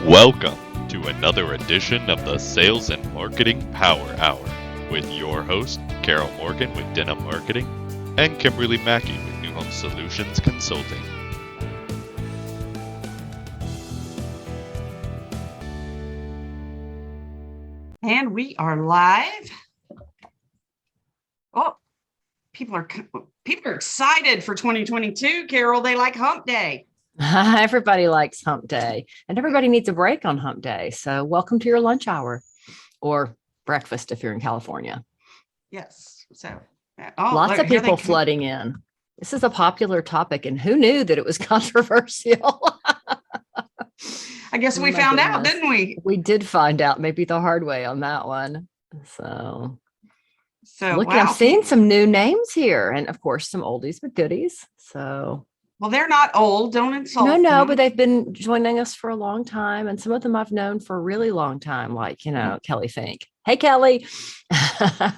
Welcome to another edition of the Sales and Marketing Power Hour with your host, Carol Morgan with Denim Marketing and Kimberly Mackey with New Home Solutions Consulting. And we are live. Oh, people are excited for 2022, Carol. They like Hump Day. Everybody likes Hump Day, and everybody needs a break on Hump Day. So welcome to your lunch hour or breakfast if you're in California. Yes. So lots of people flooding in. This is a popular topic, and who knew that it was controversial? I guess we found out, didn't we? We did find out, maybe the hard way on that one. So look, wow. I'm seeing some new names here, and of course, some oldies but goodies. So. Well, they're not old. Don't insult them. No, but they've been joining us for a long time. And some of them I've known for a really long time, like, Kelly Fink. Hey, Kelly.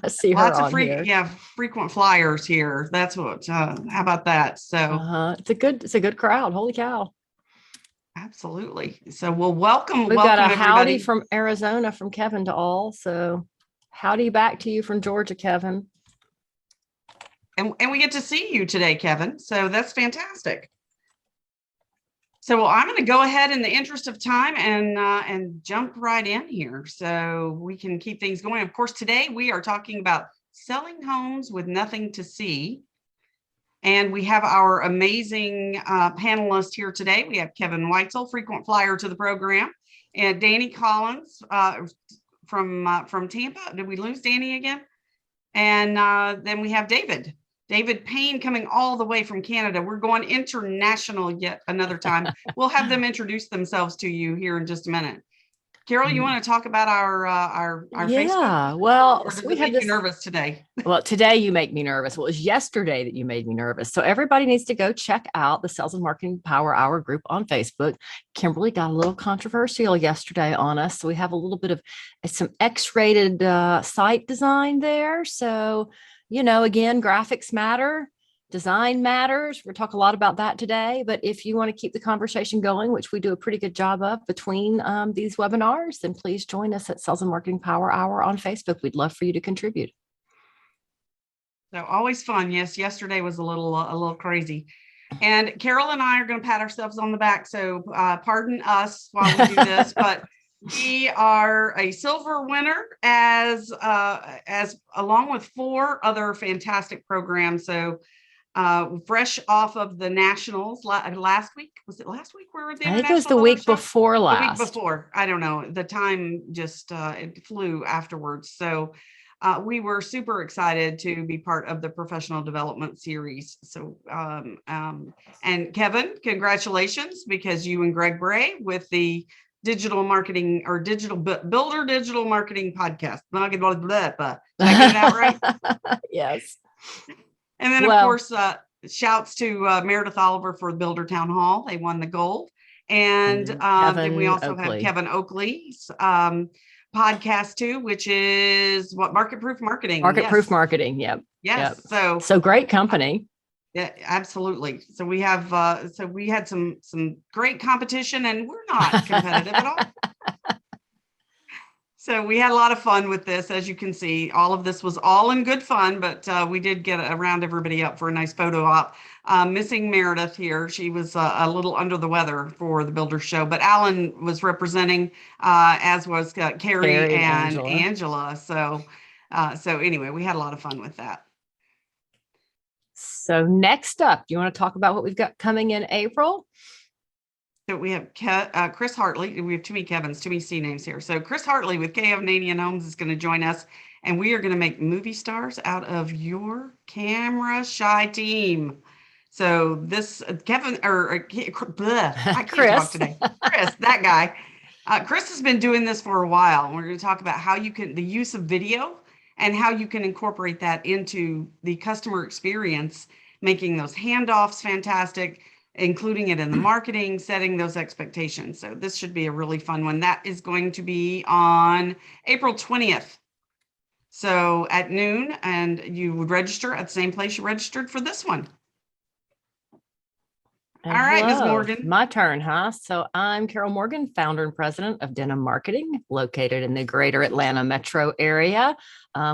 See her Lots on of here. Yeah, frequent flyers here. That's what, how about that? So it's a good crowd. Holy cow. Absolutely. So we'll welcome got a everybody. Howdy from Arizona from Kevin to all. So howdy back to you from Georgia, Kevin. And we get to see you today, Kevin. So that's fantastic. So I'm going to go ahead in the interest of time and jump right in here so we can keep things going. Of course, today we are talking about selling homes with nothing to see. And we have our amazing panelist here today. We have Kevin Weitzel, frequent flyer to the program, and Danny Collins from Tampa. Did we lose Danny again? And then we have David Payne coming all the way from Canada. We're going international yet another time. We'll have them introduce themselves to you here in just a minute. Carol, you want to talk about our Facebook? Well, so we have this nervous today. Well, today you make me nervous. Well, it was yesterday that you made me nervous. So everybody needs to go check out the Sales and Marketing Power Hour group on Facebook. Kimberly got a little controversial yesterday on us. So we have a little bit of some X-rated site design there. So, again, graphics matter. Design matters. We're going to talk a lot about that today, but if you want to keep the conversation going, which we do a pretty good job of between these webinars, then please join us at Sales and Marketing Power Hour on Facebook. We'd love for you to contribute. So always fun. Yes, yesterday was a little crazy. And Carol and I are going to pat ourselves on the back. So pardon us while we do this, but we are a silver winner as along with 4 other fantastic programs. So fresh off of the nationals last week. Was it last week? Where were they? I think it was the week before last. The week before. I don't know. The time just it flew afterwards. So we were super excited to be part of the professional development series. So and Kevin, congratulations, because you and Greg Bray with the digital marketing or digital marketing podcast. Did I get that right? Yes. And then, of course, shouts to Meredith Oliver for the Builder Town Hall. They won the gold. And then we also have Kevin Oakley's podcast too, which is what? Market Proof Marketing. Proof Marketing. Yep. Yes. Yep. So great company. Yeah, absolutely. So we have we had some great competition, and we're not competitive at all. So we had a lot of fun with this. As you can see, all of this was all in good fun, but we did get round everybody up for a nice photo op. Missing Meredith here. She was a little under the weather for the Builder Show, but Alan was representing, as was Carrie and Angela. So anyway, we had a lot of fun with that. So next up, do you want to talk about what we've got coming in April? So we have Chris Hartley. We have too many Kevins, too many C names here. So Chris Hartley with Canadian Homes is going to join us, and we are going to make movie stars out of your camera shy team. So this Kevin I can't talk today. Chris, that guy. Chris has been doing this for a while. And we're going to talk about how you can the use of video and how you can incorporate that into the customer experience, making those handoffs fantastic, including it in the marketing, setting those expectations. So this should be a really fun one. That is going to be on April 20th. So at noon, and you would register at the same place you registered for this one. And All right, Ms. hello, Morgan. my turn, huh? So I'm Carol Morgan, founder and president of Denim Marketing, located in the greater Atlanta metro area.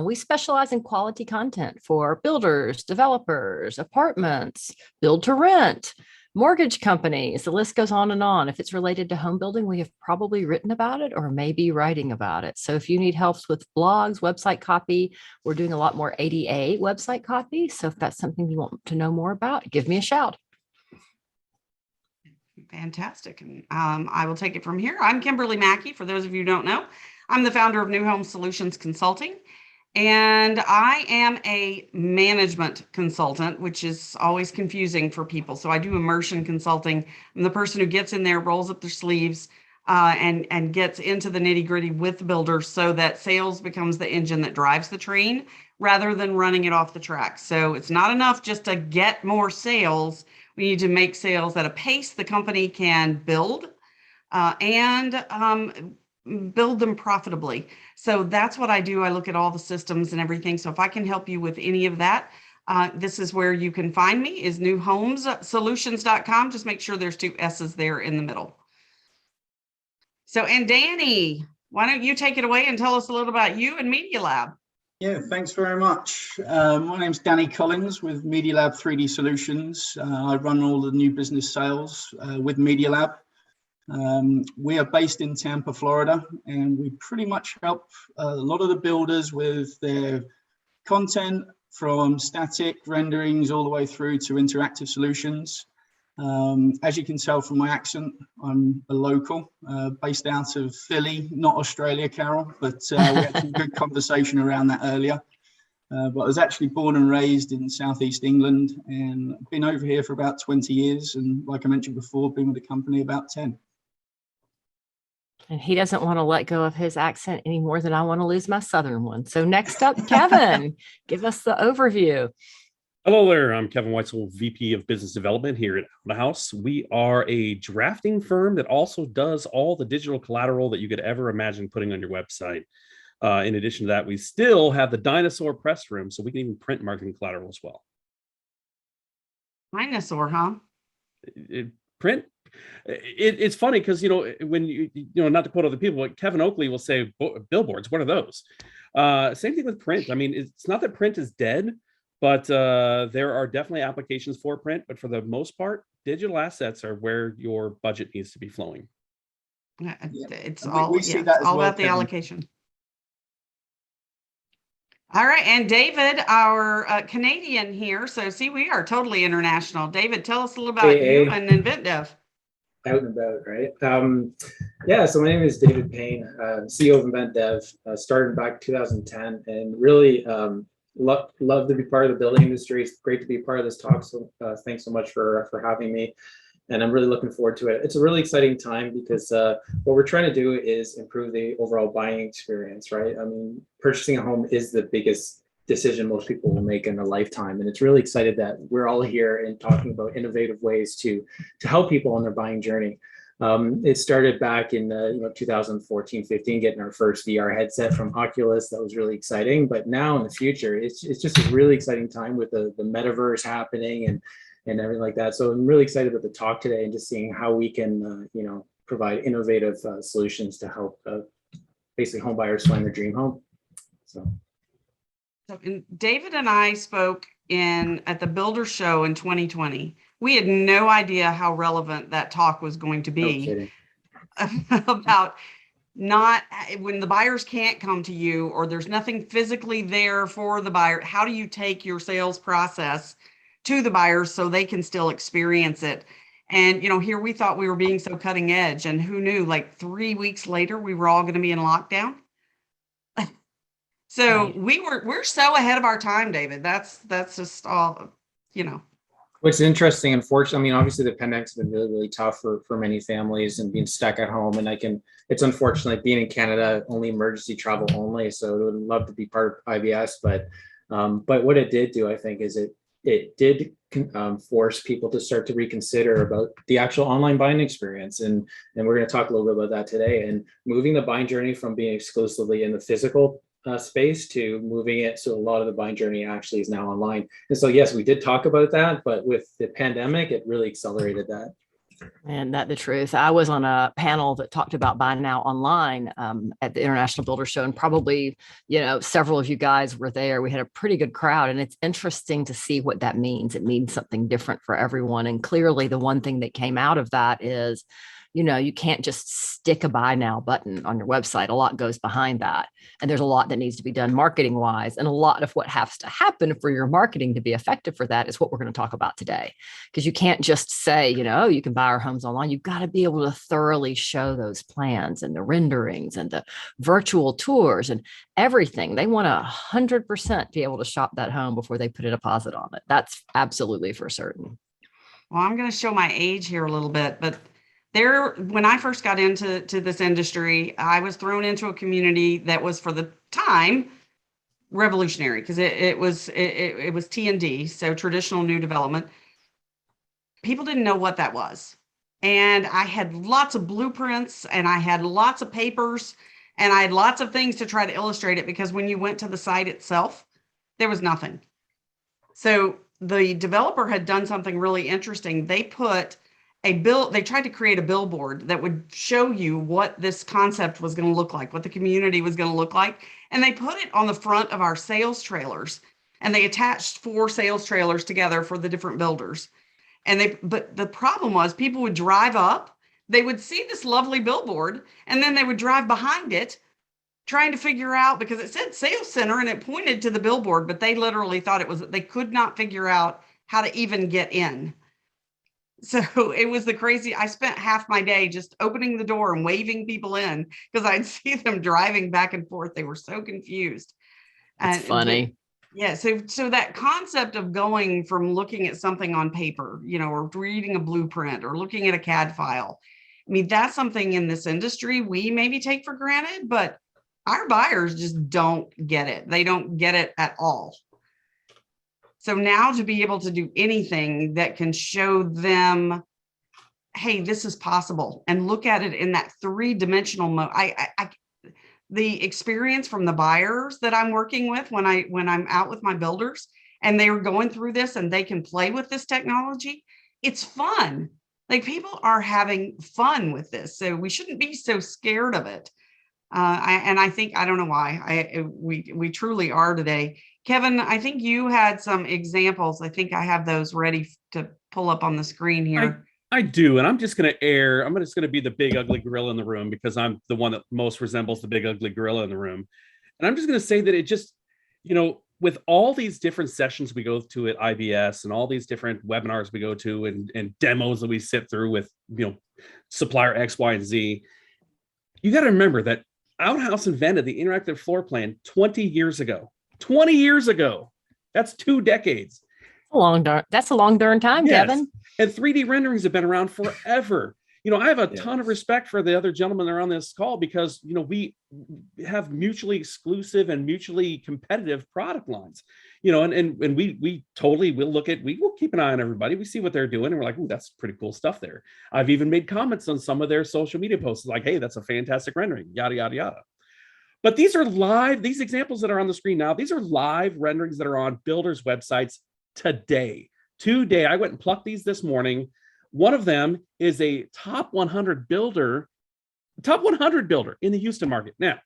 We specialize in quality content for builders, developers, apartments, build to rent, mortgage companies. The list goes on and on. If it's related to home building, we have probably written about it or maybe writing about it. So if you need helps with blogs, website copy, we're doing a lot more ADA website copy. So if that's something you want to know more about, give me a shout. Fantastic. And I will take it from here. I'm Kimberly Mackey. For those of you who don't know, I'm the founder of New Home Solutions Consulting, and I am a management consultant, which is always confusing for people. So I do immersion consulting. I'm the person who gets in there, rolls up their sleeves, and gets into the nitty gritty with the builders so that sales becomes the engine that drives the train rather than running it off the track. So it's not enough just to get more sales. We need to make sales at a pace the company can build and build them profitably. So that's what I do. I look at all the systems and everything. So if I can help you with any of that, this is where you can find me, is newhomesolutions.com. Just make sure there's 2 S's there in the middle. So, and Danny, why don't you take it away and tell us a little about you and Media Lab? Yeah, thanks very much. My name's Danny Collins with Media Lab 3D Solutions. I run all the new business sales with Media Lab. We are based in Tampa, Florida, and we pretty much help a lot of the builders with their content, from static renderings all the way through to interactive solutions. As you can tell from my accent, I'm a local, based out of Philly, not Australia, Carol, but we had some good conversation around that earlier. But I was actually born and raised in Southeast England, and been over here for about 20 years. And like I mentioned before, been with the company about 10. And he doesn't want to let go of his accent any more than I want to lose my Southern one. So next up, Kevin, give us the overview. Hello there, I'm Kevin Weitzel, VP of Business Development here at Outhouse. We are a drafting firm that also does all the digital collateral that you could ever imagine putting on your website. In addition to that, we still have the dinosaur press room, so we can even print marketing collateral as well. Dinosaur, huh? Print. It's funny because, when not to quote other people, but Kevin Oakley will say billboards. What are those? Same thing with print. I mean, it's not that print is dead, but there are definitely applications for print. But for the most part, digital assets are where your budget needs to be flowing. It's all about the allocation. All right. And David, our Canadian here. So see, we are totally international. David, tell us a little about you and InventDev. Out and about, right? Yeah, so my name is David Payne, CEO of InventDev, started back in 2010, and really love to be part of the building industry. It's great to be part of this talk. So thanks so much for having me. And I'm really looking forward to it. It's a really exciting time because what we're trying to do is improve the overall buying experience, right? I mean, purchasing a home is the biggest decision most people will make in a lifetime. And it's really excited that we're all here and talking about innovative ways to help people on their buying journey. It started back in 2014, 15, getting our first VR headset from Oculus. That was really exciting. But now in the future, it's just a really exciting time with the metaverse happening and everything like that. So I'm really excited about the talk today and just seeing how we can, provide innovative solutions to help basically home buyers find their dream home. So David and I spoke at the Builder Show in 2020. We had no idea how relevant that talk was going to be about not when the buyers can't come to you or there's nothing physically there for the buyer. How do you take your sales process to the buyers so they can still experience it? And, here we thought we were being so cutting edge, and who knew, like 3 weeks later, we were all going to be in lockdown. So Right. we're so ahead of our time, David. That's just all, What's interesting, unfortunately, I mean, obviously the pandemic's been really, really tough for many families and being stuck at home. And it's unfortunate being in Canada, only emergency travel only. So I would love to be part of IBS, but what it did do, I think, is it did force people to start to reconsider about the actual online buying experience. And we're going to talk a little bit about that today, and moving the buying journey from being exclusively in the physical space to moving it. So a lot of the buying journey actually is now online. And so, yes, we did talk about that, but with the pandemic, it really accelerated that. And that the truth. I was on a panel that talked about buy now online at the International Builder Show, and probably, several of you guys were there. We had a pretty good crowd, and it's interesting to see what that means. It means something different for everyone. And clearly the one thing that came out of that is, you can't just stick a buy now button on your website. A lot goes behind that. And there's a lot that needs to be done marketing wise. And a lot of what has to happen for your marketing to be effective for that is what we're going to talk about today. Because you can't just say, you can buy our homes online. You've got to be able to thoroughly show those plans and the renderings and the virtual tours and everything. They want 100% be able to shop that home before they put a deposit on it. That's absolutely for certain. Well, I'm going to show my age here a little bit, but when I first got into this industry, I was thrown into a community that was, for the time, revolutionary, because it was T&D, so traditional new development. People didn't know what that was. And I had lots of blueprints, and I had lots of papers, and I had lots of things to try to illustrate it, because when you went to the site itself, there was nothing. So the developer had done something really interesting. They tried to create a billboard that would show you what this concept was going to look like, what the community was going to look like. And they put it on the front of our sales trailers, and they attached 4 sales trailers together for the different builders. But the problem was, people would drive up, they would see this lovely billboard, and then they would drive behind it trying to figure out, because it said sales center and it pointed to the billboard, but they literally thought they could not figure out how to even get in. So it was I spent half my day just opening the door and waving people in, because I'd see them driving back and forth. They were so confused. It's funny. Yeah. So that concept of going from looking at something on paper, or reading a blueprint or looking at a CAD file. I mean, that's something in this industry we maybe take for granted, but our buyers just don't get it. They don't get it at all. So now to be able to do anything that can show them, hey, this is possible, and look at it in that 3-dimensional mode. The experience from the buyers that I'm working with when I'm out with my builders and they're going through this and they can play with this technology, it's fun. Like, people are having fun with this. So we shouldn't be so scared of it. I think, I don't know why we truly are today. Kevin, I think you had some examples. I think I have those ready to pull up on the screen here. I do, and I'm just going to be the big ugly gorilla in the room, because I'm the one that most resembles the big ugly gorilla in the room. And I'm just going to say that it just, with all these different sessions we go to at IBS and all these different webinars we go to and demos that we sit through with, supplier X, Y, and Z, you got to remember that Outhouse invented the interactive floor plan 20 years ago. 20 years ago. That's 2 decades. That's a long darn time, yes. Kevin. And 3D renderings have been around forever. I have a ton of respect for the other gentlemen that are on this call, because, we have mutually exclusive and mutually competitive product lines, and we totally will keep an eye on everybody. We see what they're doing, and we're like, ooh, that's pretty cool stuff there. I've even made comments on some of their social media posts like, hey, that's a fantastic rendering, yada, yada, yada. But these examples that are on the screen now, these are live renderings that are on builders' websites today. I went and plucked these this morning. One of them is a top 100 builder in the Houston market. Now,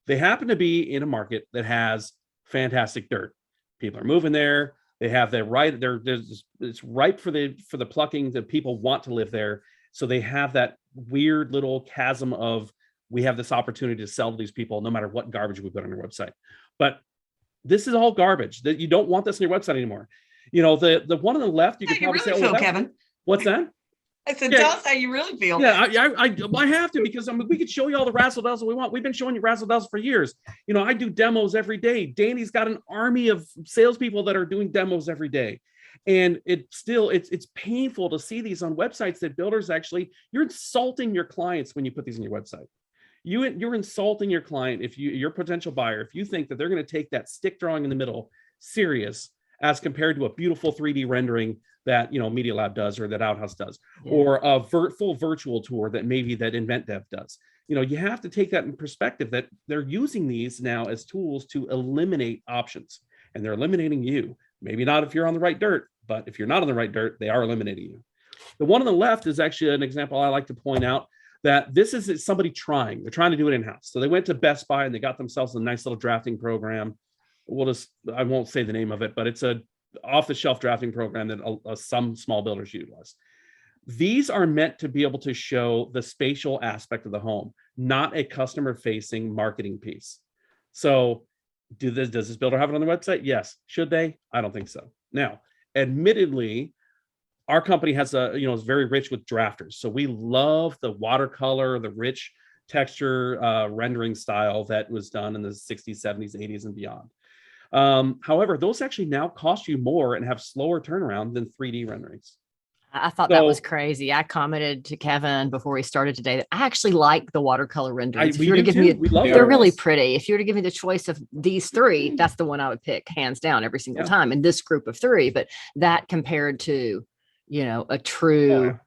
they happen to be in a market that has fantastic dirt. People are moving there. They have the right. It's ripe for the plucking. That people want to live there. So they have that weird little chasm of, we have this opportunity to sell to these people no matter what garbage we put on your website. But this is all garbage. That you don't want this on your website anymore. The one on the left, you can probably really say, feel, Kevin. What's that? I said, tell us how you really feel. Yeah, I have to, because we could show you all the razzle dazzle we want. We've been showing you razzle dazzle for years. I do demos every day. Danny's got an army of salespeople that are doing demos every day. And it's painful to see these on websites that builders you're insulting your clients when you put these on your website. You're insulting your client, your potential buyer, if you think that they're going to take that stick drawing in the middle serious, as compared to a beautiful 3D rendering that Media Lab does, or that Outhouse does, or a full virtual tour that maybe that InventDev does. you have to take that in perspective that they're using these now as tools to eliminate options, and they're eliminating you. Maybe not if you're on the right dirt, but if you're not on the right dirt, they are eliminating you. The one on the left is actually an example I like to point out, that this is somebody trying. They're trying to do it in-house. So they went to Best Buy and they got themselves a nice little drafting program. I won't say the name of it, but it's a off-the-shelf drafting program that some small builders utilize. These are meant to be able to show the spatial aspect of the home, not a customer-facing marketing piece. So does this builder have it on the website? Yes. Should they? I don't think so. Now, admittedly, our company has is very rich with drafters. So we love the watercolor, the rich texture rendering style that was done in the 60s, 70s, 80s, and beyond. However, those actually now cost you more and have slower turnaround than 3D renderings. I thought that was crazy. I commented to Kevin before we started today that I actually like the watercolor renderings. They're really pretty. If you were to give me the choice of these three, that's the one I would pick hands down every single time in this group of three. But that compared to, a true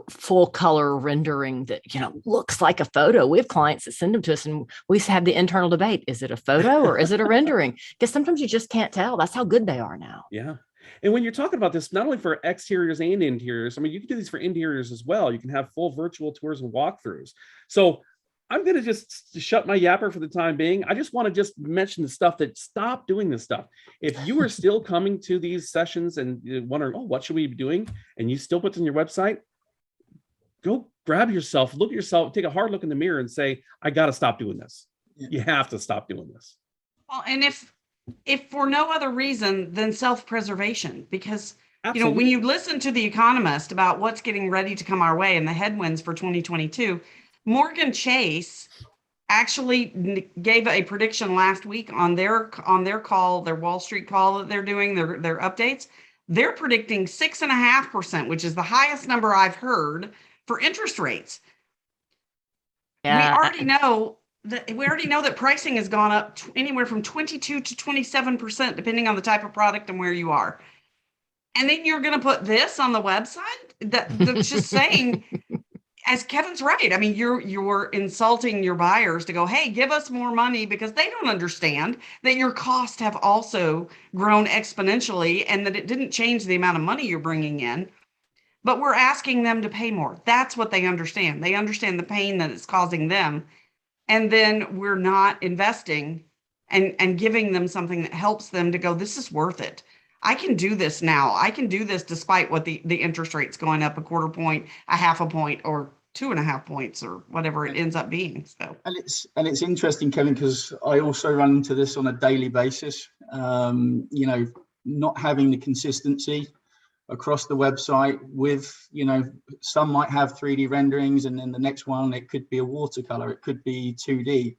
full color rendering that, looks like a photo. We have clients that send them to us and we have the internal debate. Is it a photo or is it a rendering? Because sometimes you just can't tell. That's how good they are now. Yeah. And when you're talking about this, not only for exteriors and interiors, I mean, you can do these for interiors as well. You can have full virtual tours and walkthroughs. So I'm going to just shut my yapper for the time being. I just want to just mention the stuff that stop doing this stuff. If you are still coming to these sessions and wondering, what should we be doing? And you still put this on your website, go grab yourself, look at yourself, take a hard look in the mirror and say, I got to stop doing this. You have to stop doing this. Well, and if for no other reason than self-preservation, because, Absolutely. When you listen to The Economist about what's getting ready to come our way and the headwinds for 2022, Morgan Chase actually gave a prediction last week on their call, their Wall Street call that they're doing, their updates. They're predicting 6.5%, which is the highest number I've heard for interest rates. Yeah. We already know that pricing has gone up anywhere from 22 to 27%, depending on the type of product and where you are. And then you're going to put this on the website that's just saying, as Kevin's right. I mean, you're insulting your buyers to go, hey, give us more money, because they don't understand that your costs have also grown exponentially and that it didn't change the amount of money you're bringing in. But we're asking them to pay more. That's what they understand. They understand the pain that it's causing them. And then we're not investing and giving them something that helps them to go, this is worth it. I can do this now. I can do this despite what the interest rate's going up 1/4 point, 1/2 point, or 2.5 points, or whatever it ends up being. So, and it's interesting, Kevin, because I also run into this on a daily basis. Not having the consistency across the website with, some might have 3D renderings, and then the next one, it could be a watercolor, it could be 2D.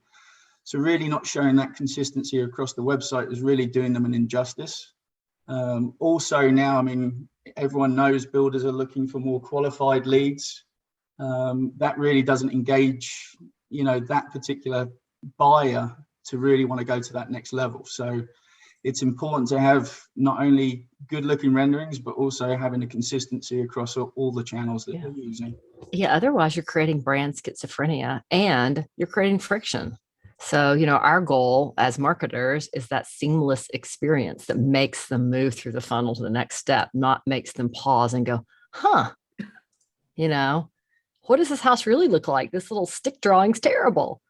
So really not showing that consistency across the website is really doing them an injustice. Also now, I mean, everyone knows builders are looking for more qualified leads. That really doesn't engage, that particular buyer to really want to go to that next level. So it's important to have not only good looking renderings, but also having a consistency across all the channels that you're using. Yeah. Otherwise you're creating brand schizophrenia and you're creating friction. So, our goal as marketers is that seamless experience that makes them move through the funnel to the next step, not makes them pause and go, what does this house really look like? This little stick drawing's terrible.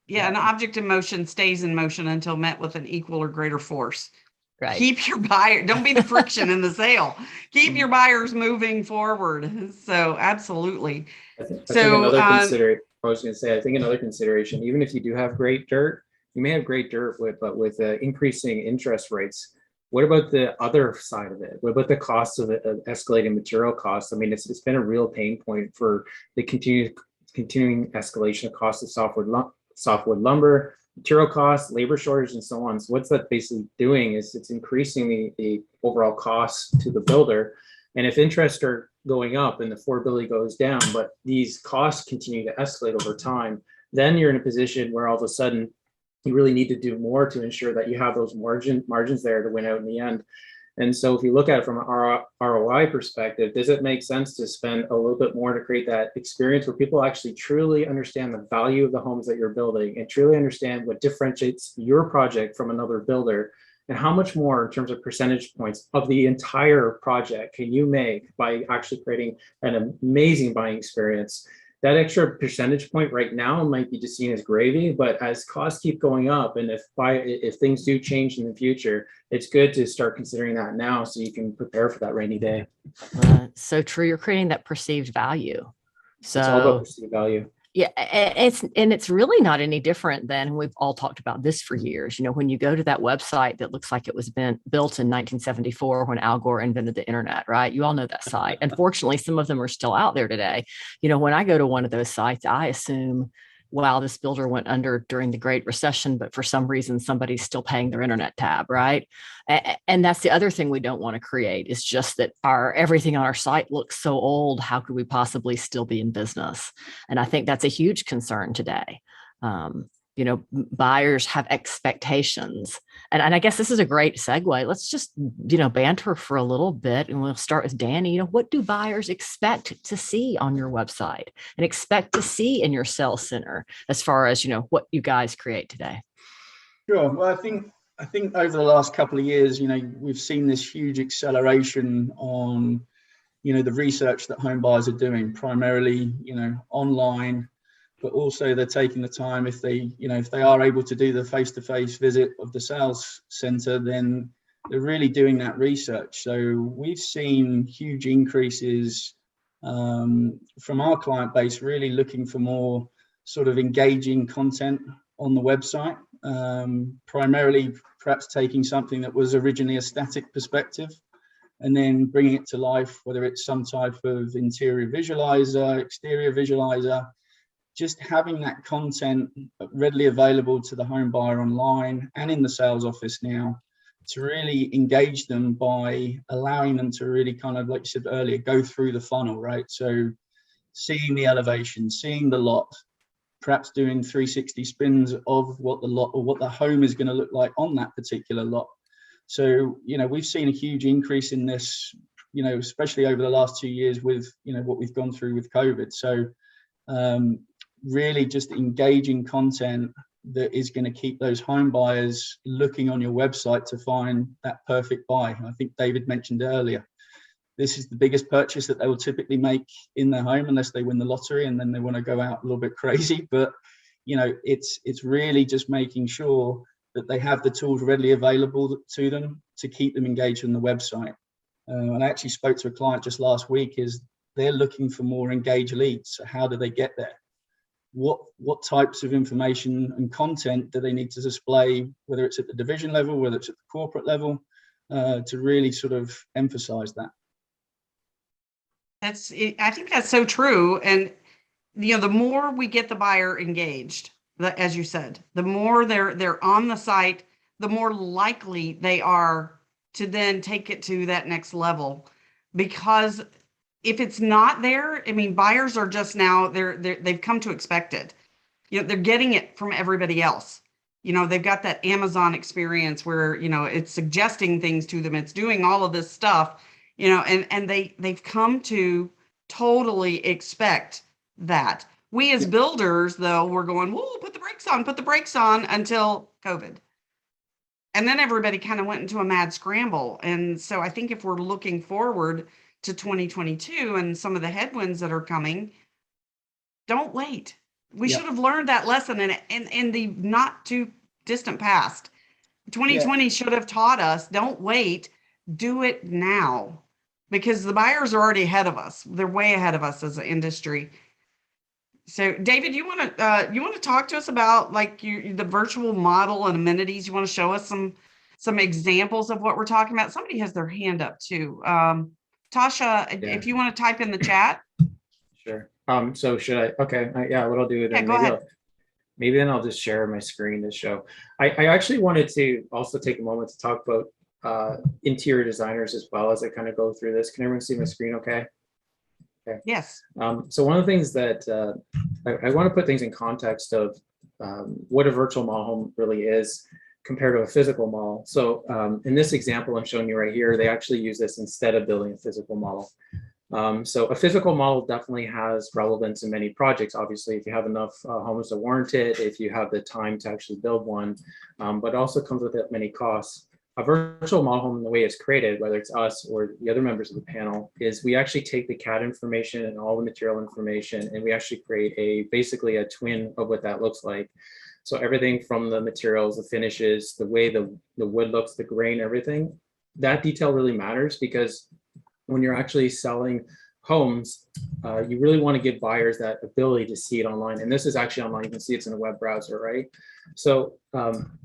Yeah, an object in motion stays in motion until met with an equal or greater force. Right. Keep your buyer, don't be the friction in the sale. Keep your buyers moving forward. So absolutely. I think another consideration, even if you do have great dirt, you may have great dirt with increasing interest rates. What about the other side of it? What about the cost of escalating material costs? I mean, it's been a real pain point for the continuing escalation of costs of softwood lumber, material costs, labor shortage, and so on. So what's that basically doing is it's increasing the overall cost to the builder. And if interests are going up and the affordability goes down, but these costs continue to escalate over time, then you're in a position where all of a sudden you really need to do more to ensure that you have those margins there to win out in the end. And so if you look at it from an ROI perspective, does it make sense to spend a little bit more to create that experience where people actually truly understand the value of the homes that you're building and truly understand what differentiates your project from another builder? And how much more in terms of percentage points of the entire project can you make by actually creating an amazing buying experience? That extra percentage point right now might be just seen as gravy, but as costs keep going up, and if things do change in the future, it's good to start considering that now so you can prepare for that rainy day. So true. You're creating that perceived value. So it's all about perceived value. Yeah, it's really not any different than we've all talked about this for years. You know, when you go to that website that looks like it was built in 1974 when Al Gore invented the internet, right? You all know that site. Unfortunately, some of them are still out there today. You know, when I go to one of those sites, I assume, wow, this builder went under during the Great Recession, but for some reason, somebody's still paying their internet tab, right? And that's the other thing we don't want to create, is just that everything on our site looks so old. How could we possibly still be in business? And I think that's a huge concern today. You know, buyers have expectations. And I guess this is a great segue. Let's just, you know, banter for a little bit, and we'll start with Danny. You know, what do buyers expect to see on your website and expect to see in your sales center as far as, you know, what you guys create today? Sure. Well, I think over the last couple of years, you know, we've seen this huge acceleration on, you know, the research that home buyers are doing, primarily, you know, online, but also they're taking the time, if they are able to do the face-to-face visit of the sales center, then they're really doing that research. So we've seen huge increases from our client base, really looking for more sort of engaging content on the website, primarily perhaps taking something that was originally a static perspective and then bringing it to life, whether it's some type of interior visualizer, exterior visualizer. Just having that content readily available to the home buyer online and in the sales office now to really engage them by allowing them to really kind of, like you said earlier, go through the funnel, right? So seeing the elevation, seeing the lot, perhaps doing 360 spins of what the lot or what the home is going to look like on that particular lot. So, you know, we've seen a huge increase in this, you know, especially over the last 2 years with, you know, what we've gone through with COVID. So, really just engaging content that is going to keep those home buyers looking on your website to find that perfect buy. I think David mentioned earlier, this is the biggest purchase that they will typically make in their home unless they win the lottery and then they want to go out a little bit crazy. But, you know, it's really just making sure that they have the tools readily available to them to keep them engaged on the website. And I actually spoke to a client just last week, is they're looking for more engaged leads. So how do they get there? What types of information and content do they need to display, whether it's at the division level, whether it's at the corporate level, to really sort of emphasize that? I think that's so true. And, you know, the more we get the buyer engaged, as you said, the more they're on the site, the more likely they are to then take it to that next level. Because if it's not there, I mean, buyers are just now, they've come to expect it. You know, they're getting it from everybody else. You know, they've got that Amazon experience where, you know, it's suggesting things to them. It's doing all of this stuff, you know, and they've come to totally expect that. We as builders, though, we're going, whoa, put the brakes on until COVID. And then everybody kind of went into a mad scramble. And so I think if we're looking forward to 2022 and some of the headwinds that are coming, don't wait. We should have learned that lesson in the not too distant past. 2020 should have taught us, don't wait, do it now, because the buyers are already ahead of us. They're way ahead of us as an industry. So David, you want to talk to us about like the virtual model and amenities? You want to show us some examples of what we're talking about? Somebody has their hand up too. Tasha, if you want to type in the chat. Sure. So should I? Okay. Yeah. What I'll do then, go ahead. Maybe then I'll just share my screen to show. I actually wanted to also take a moment to talk about interior designers as well as I kind of go through this. Can everyone see my screen? Okay. Okay. Yes. So one of the things that I want to put things in context of what a virtual model home really is, compared to a physical model. So in this example I'm showing you right here, they actually use this instead of building a physical model. So a physical model definitely has relevance in many projects. Obviously, if you have enough homes to warrant it, if you have the time to actually build one, but also comes with it many costs. A virtual model home, the way it's created, whether it's us or the other members of the panel, is we actually take the CAD information and all the material information, and we actually create basically a twin of what that looks like. So everything from the materials, the finishes, the way the wood looks, the grain, everything, that detail really matters, because when you're actually selling homes, you really want to give buyers that ability to see it online. And this is actually online. You can see it's in a web browser, right? So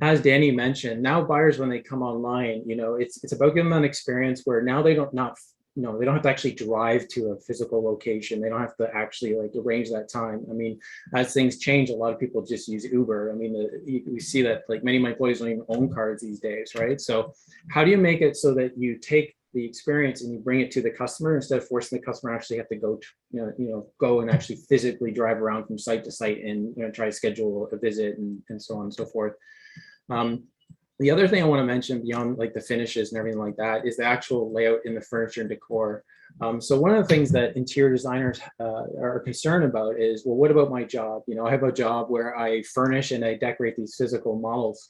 as Danny mentioned, now buyers, when they come online, it's about giving them an experience where now they don't have to actually drive to a physical location. They don't have to actually like arrange that time. I mean, as things change, a lot of people just use Uber. I mean, we see that like many of my employees don't even own cars these days, right? So how do you make it so that you take the experience and you bring it to the customer instead of forcing the customer actually have to go and actually physically drive around from site to site and try to schedule a visit and so on and so forth. The other thing I want to mention beyond like the finishes and everything like that is the actual layout in the furniture and decor. So one of the things that interior designers are concerned about is, well, what about my job? I have a job where I furnish and I decorate these physical models.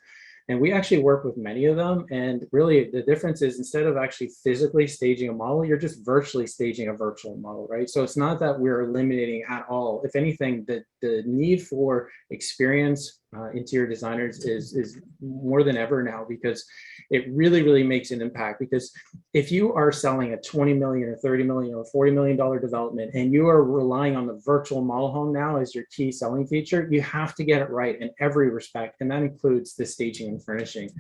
And we actually work with many of them. And really the difference is, instead of actually physically staging a model, you're just virtually staging a virtual model, right? So it's not that we're eliminating at all. If anything, the need for experienced interior designers is more than ever now, because it really, really makes an impact. Because if you are selling a $20 million or $30 million or $40 million development, and you are relying on the virtual model home now as your key selling feature, you have to get it right in every respect. And that includes the staging and furnishing.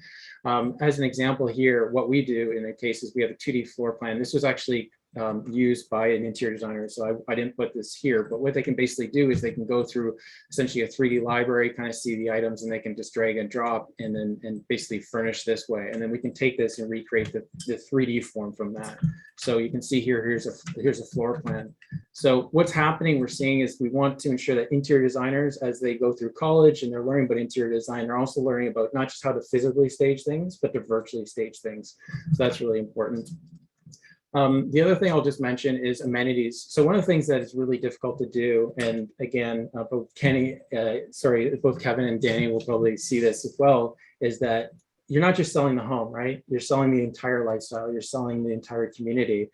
As an example here, what we do in the case is we have a 2D floor plan. This was actually used by an interior designer, so I didn't put this here, but what they can basically do is they can go through essentially a 3D library, kind of see the items, and they can just drag and drop and basically furnish this way. And then we can take this and recreate the 3D form from that. So you can see here, here's a floor plan. So what's happening, we're seeing, is we want to ensure that interior designers, as they go through college and they're learning about interior design, they're also learning about not just how to physically stage things, but to virtually stage things. So that's really important. The other thing I'll just mention is amenities. So one of the things that is really difficult to do, and again, both Kevin and Danny will probably see this as well, is that you're not just selling the home, right? You're selling the entire lifestyle. You're selling the entire community.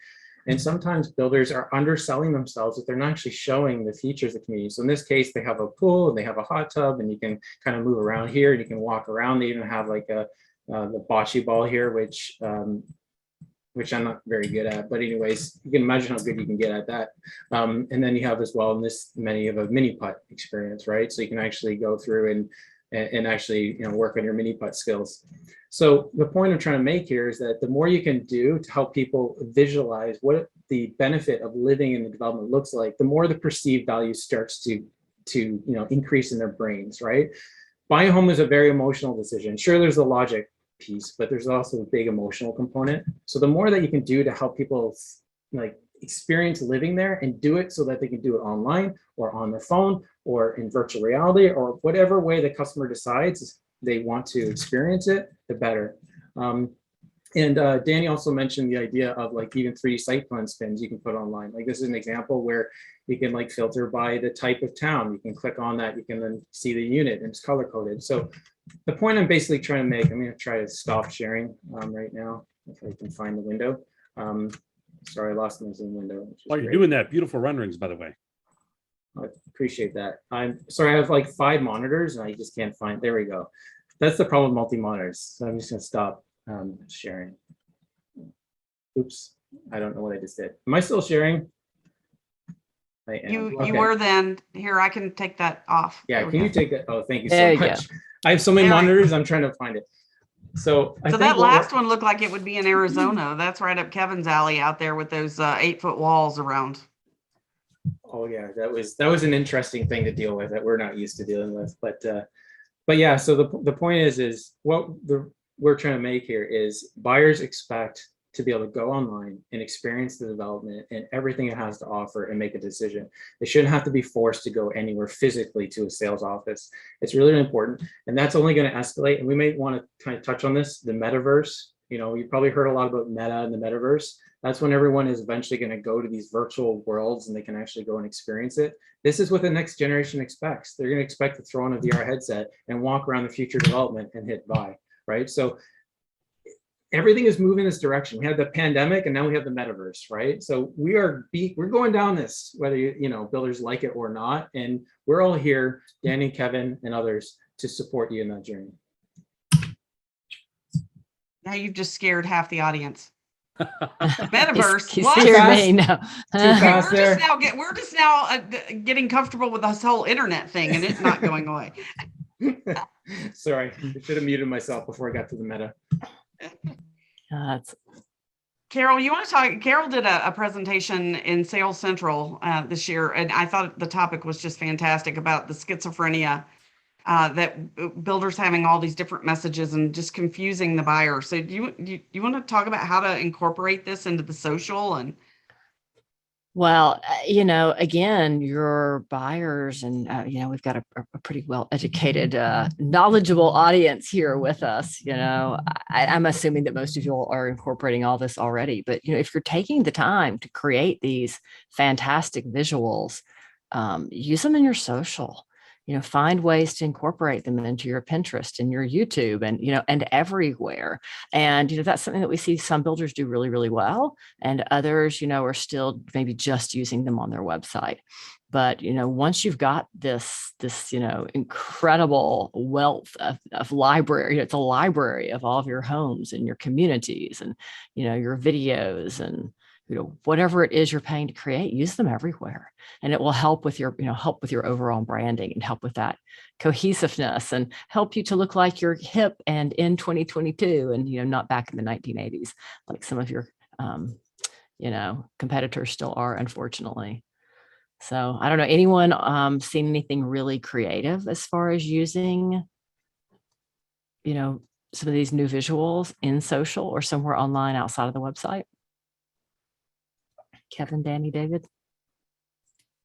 And sometimes builders are underselling themselves if they're not actually showing the features of the community. So in this case, they have a pool and they have a hot tub, and you can kind of move around here and you can walk around. They even have like the bocce ball here, which I'm not very good at, but anyways, you can imagine how good you can get at that. And then you have as well in this many of a mini putt experience, right? So you can actually go through and actually work on your mini putt skills. So the point I'm trying to make here is that the more you can do to help people visualize what the benefit of living in the development looks like, the more the perceived value starts to increase in their brains, right? Buying a home is a very emotional decision. Sure, there's a logic piece, but there's also a big emotional component. So the more that you can do to help people like experience living there and do it so that they can do it online or on their phone or in virtual reality or whatever way the customer decides they want to experience it, the better. And Danny also mentioned the idea of like even 3D site plan spins you can put online. Like this is an example where you can like filter by the type of town. You can click on that. You can then see the unit and it's color coded. So the point I'm basically trying to make, I'm going to try to stop sharing right now if I can find the window. Sorry, I lost my Zoom window. While you're doing that, beautiful renderings, by the way. I appreciate that. I'm sorry, I have like 5 monitors and I just can't find. There we go. That's the problem with multi-monitors. So I'm just going to stop sharing. Oops, I don't know what I just did. Am I still sharing? I am. You Okay. were then. Here, I can take that off. Yeah, can you take that? Oh, thank you There so you much. I have so many There we monitors. I'm trying to find it. So I So think that last one looked like it would be in Arizona. That's right up Kevin's alley out there with those 8-foot walls around. Oh yeah, that was an interesting thing to deal with that we're not used to dealing with. But yeah, so the point is what we're trying to make here is buyers expect to be able to go online and experience the development and everything it has to offer and make a decision. They shouldn't have to be forced to go anywhere physically to a sales office. It's really important, and that's only going to escalate. And we may want to kind of touch on this, the metaverse. You know, you probably heard a lot about Meta and the metaverse. That's when everyone is eventually going to go to these virtual worlds and they can actually go and experience it. This is what the next generation expects. They're going to expect to throw on a VR headset and walk around the future development and hit buy, right? So everything is moving this direction. We had the pandemic and now we have the metaverse, right? So we're going down this, whether you know, builders like it or not. And we're all here, Danny, Kevin, and others, to support you in that journey. Now you've just scared half the audience. Metaverse. He What? scared me. No. Too fast there. We're just now getting comfortable with this whole internet thing, and it's not going away. Sorry, I should have muted myself before I got to the meta. Carol, you want to talk? Carol did a presentation in Sales Central this year, and I thought the topic was just fantastic about the schizophrenia that builders having all these different messages and just confusing the buyer. So do you want to talk about how to incorporate this into the social? And well, you know, again, your buyers and, you know, we've got a pretty well educated, knowledgeable audience here with us. You know, I'm assuming that most of you all are incorporating all this already, but, you know, if you're taking the time to create these fantastic visuals, use them in your social. You know, find ways to incorporate them into your Pinterest and your YouTube and, you know, and everywhere. And, you know, that's something that we see some builders do really, really well. And others, you know, are still maybe just using them on their website. But, you know, once you've got this, you know, incredible wealth of library, it's a library of all of your homes and your communities and, you know, your videos and, you know, whatever it is you're paying to create, use them everywhere. And it will help with your, you know, help with your overall branding and help with that cohesiveness and help you to look like you're hip and in 2022 and, you know, not back in the 1980s, like some of your, you know, competitors still are, unfortunately. So I don't know, anyone seen anything really creative as far as using, you know, some of these new visuals in social or somewhere online outside of the website? Kevin, Danny, David?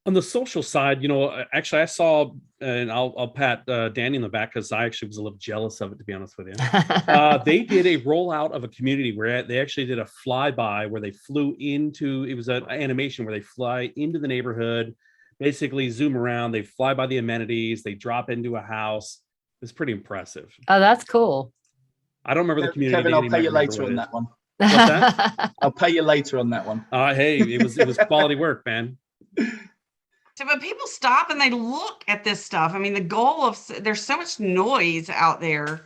On the social side, you know, actually I saw, and I'll pat Danny in the back because I actually was a little jealous of it, to be honest with you. They did a rollout of a community where they actually did a flyby where they flew into, it was an animation where they fly into the neighborhood, basically zoom around, they fly by the amenities, they drop into a house. It's pretty impressive. Oh, that's cool. I don't remember the community. Kevin, I'll pay you later on that one. What's that? I'll pay you later on that one. Hey, it was quality work, man. So, but people stop and they look at this stuff. I mean, the goal of there's so much noise out there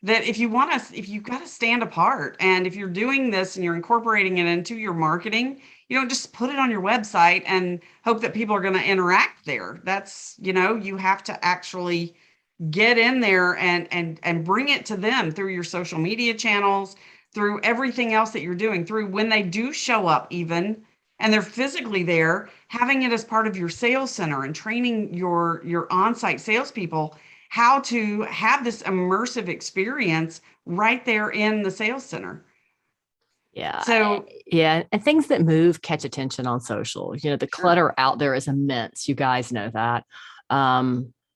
that if you've got to stand apart, and if you're doing this and you're incorporating it into your marketing, you don't just put it on your website and hope that people are going to interact there. That's, you know, you have to actually get in there and bring it to them through your social media channels, through everything else that you're doing, through when they do show up even, and they're physically there, having it as part of your sales center and training your on-site salespeople how to have this immersive experience right there in the sales center. Yeah. So yeah, and things that move catch attention on social. You know, the clutter out there is immense. You guys know that.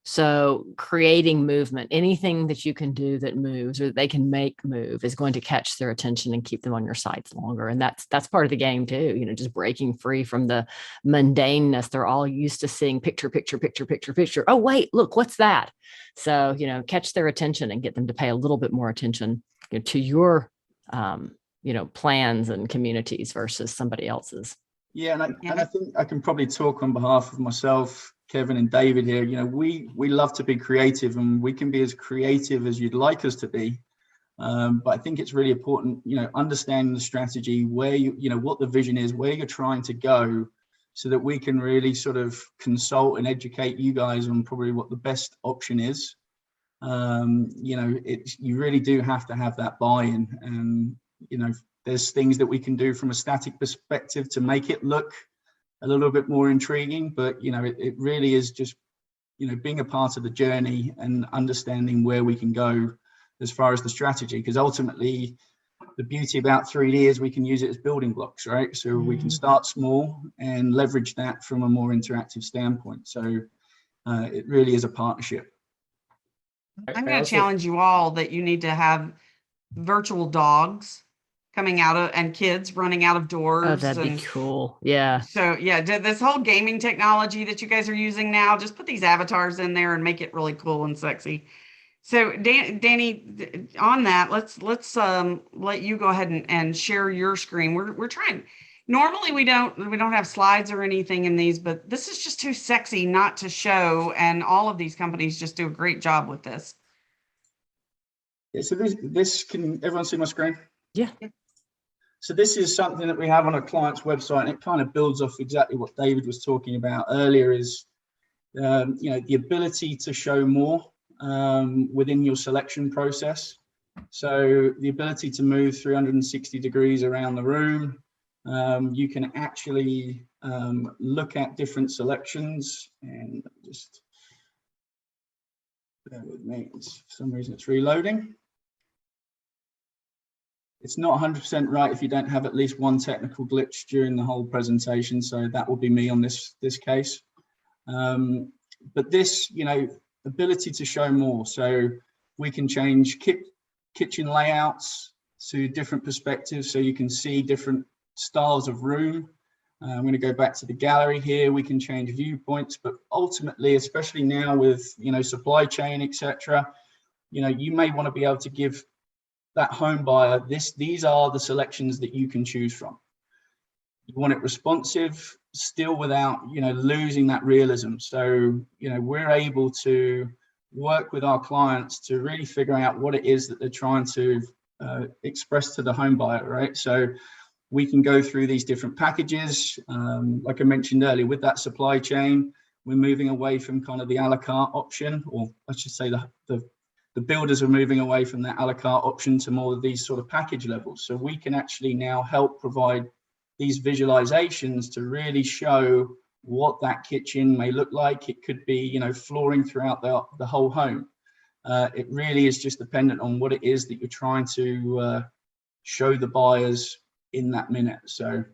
So creating movement, anything that you can do that moves or that they can make move is going to catch their attention and keep them on your sites longer. And that's part of the game too, you know, just breaking free from the mundaneness. They're all used to seeing picture. Oh, wait, look, what's that? So, you know, catch their attention and get them to pay a little bit more attention, you know, to your, you know, plans and communities versus somebody else's. Yeah, and I think I can probably talk on behalf of myself, Kevin and David here. You know, we love to be creative, and we can be as creative as you'd like us to be. But I think it's really important, you know, understanding the strategy, where you know, what the vision is, where you're trying to go, so that we can really sort of consult and educate you guys on probably what the best option is. You know, you really do have to have that buy-in, and, you know, there's things that we can do from a static perspective to make it look a little bit more intriguing, but, you know, it really is just, you know, being a part of the journey and understanding where we can go as far as the strategy, because ultimately the beauty about 3D is we can use it as building blocks, right? So we can start small and leverage that from a more interactive standpoint. So it really is a partnership. I'm going to challenge you all that you need to have virtual dogs coming out of and kids running out of doors. Oh, that'd be cool. Yeah. So yeah, this whole gaming technology that you guys are using now, just put these avatars in there and make it really cool and sexy. So Danny, on that, let's let you go ahead and share your screen. We're trying. Normally we don't have slides or anything in these, but this is just too sexy not to show. And all of these companies just do a great job with this. Yeah, so this can everyone see my screen? Yeah. So this is something that we have on a client's website, and it kind of builds off exactly what David was talking about earlier. Is the ability to show more within your selection process. So the ability to move 360 degrees around the room. You can actually look at different selections, and just bear with me. For some reason it's reloading. It's not 100% right if you don't have at least one technical glitch during the whole presentation. So that will be me on this case. But this, ability to show more. So we can change kitchen layouts to different perspectives, so you can see different styles of room. I'm going to go back to the gallery here. We can change viewpoints, but ultimately, especially now with supply chain, etc., you may want to be able to give that home buyer these are the selections that you can choose from. You want it responsive, still without losing that realism. So we're able to work with our clients to really figure out what it is that they're trying to express to the home buyer, right? So we can go through these different packages. Like I mentioned earlier, with that supply chain, we're moving away from kind of the a la carte option, or I should say the builders are moving away from that a la carte option to more of these sort of package levels. So we can actually now help provide these visualizations to really show what that kitchen may look like. It could be, flooring throughout the whole home. It really is just dependent on what it is that you're trying to show the buyers in that minute. So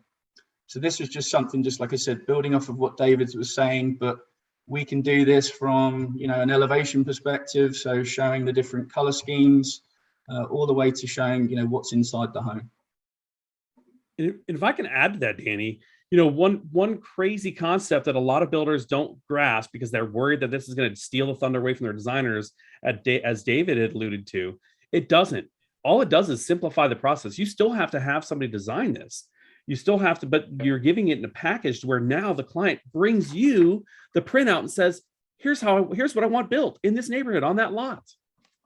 this is just something, just like I said, building off of what David was saying, but we can do this from, an elevation perspective. So showing the different color schemes, all the way to showing, what's inside the home. And if I can add to that, Danny, one crazy concept that a lot of builders don't grasp because they're worried that this is going to steal the thunder away from their designers, as David had alluded to, it doesn't. All it does is simplify the process. You still have to have somebody design this. You still have to, but you're giving it in a package where now the client brings you the printout and says, here's what I want built in this neighborhood on that lot,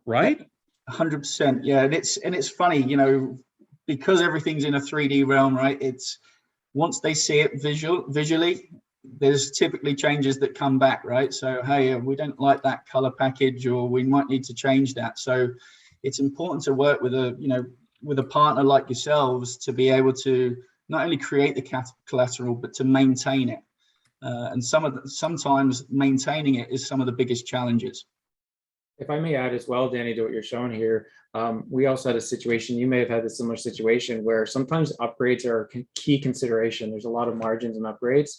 right? 100%. Yeah, and it's funny, because everything's in a 3D realm, right? It's once they see it visually, there's typically changes that come back, right? So, hey, we don't like that color package, or we might need to change that. So it's important to work with a partner like yourselves to be able to not only create the collateral, but to maintain it. And sometimes maintaining it is some of the biggest challenges. If I may add as well, Danny, to what you're showing here, we also had a situation, you may have had a similar situation, where sometimes upgrades are a key consideration. There's a lot of margins in upgrades.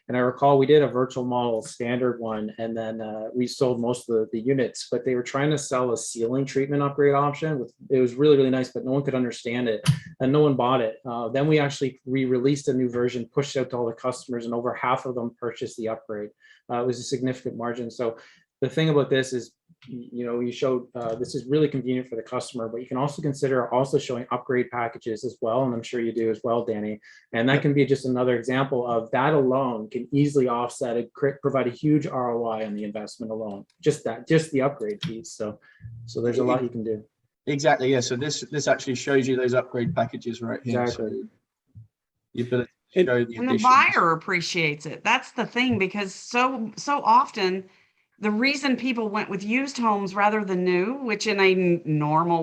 And I recall we did a virtual model standard one, and then we sold most of the units, but they were trying to sell a ceiling treatment upgrade option. It was really, really nice, but no one could understand it and no one bought it. Then we actually released a new version, pushed out to all the customers, and over half of them purchased the upgrade. It was a significant margin. So the thing about this is, you showed this is really convenient for the customer, but you can also consider showing upgrade packages as well. And I'm sure you do as well, Danny. And that can be just another example of that alone can easily offset it, provide a huge ROI on the investment alone. Just the upgrade piece. So there's a lot you can do. Exactly. Yeah. So this actually shows you those upgrade packages right here. Exactly. So the ability to show the and the buyer appreciates it. That's the thing, because so often the reason people went with used homes rather than new, which in a normal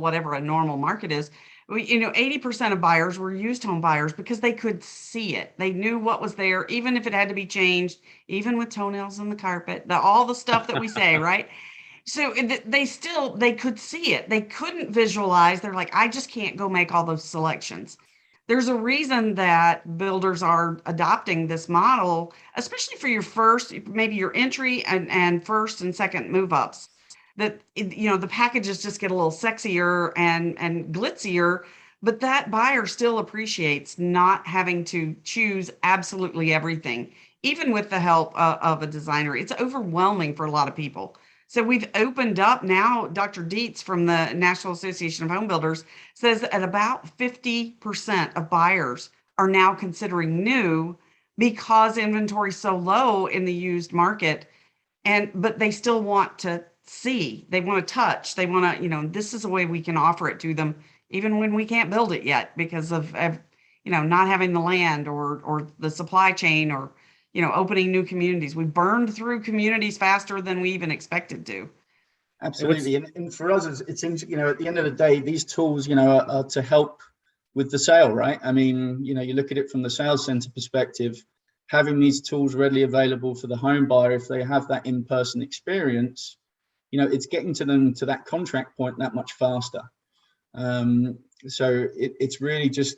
market is, 80% of buyers were used home buyers because they could see it. They knew what was there, even if it had to be changed, even with toenails in the carpet, all the stuff that we say, right? So they could see it. They couldn't visualize. They're like, I just can't go make all those selections. There's a reason that builders are adopting this model, especially for your first, maybe your entry and first and second move ups. That the packages just get a little sexier and glitzier, but that buyer still appreciates not having to choose absolutely everything, even with the help of a designer. It's overwhelming for a lot of people. So we've opened up now. Dr. Dietz from the National Association of Home Builders says that about 50% of buyers are now considering new because inventory is so low in the used market. But they still want to see, they want to touch, they want to, this is a way we can offer it to them, even when we can't build it yet because of not having the land or the supply chain or opening new communities. We burned through communities faster than we even expected to. Absolutely. And for us, it seems, at the end of the day, these tools, are to help with the sale, right? I mean, you look at it from the sales center perspective, having these tools readily available for the home buyer, if they have that in-person experience, it's getting to them to that contract point that much faster. So it's really just,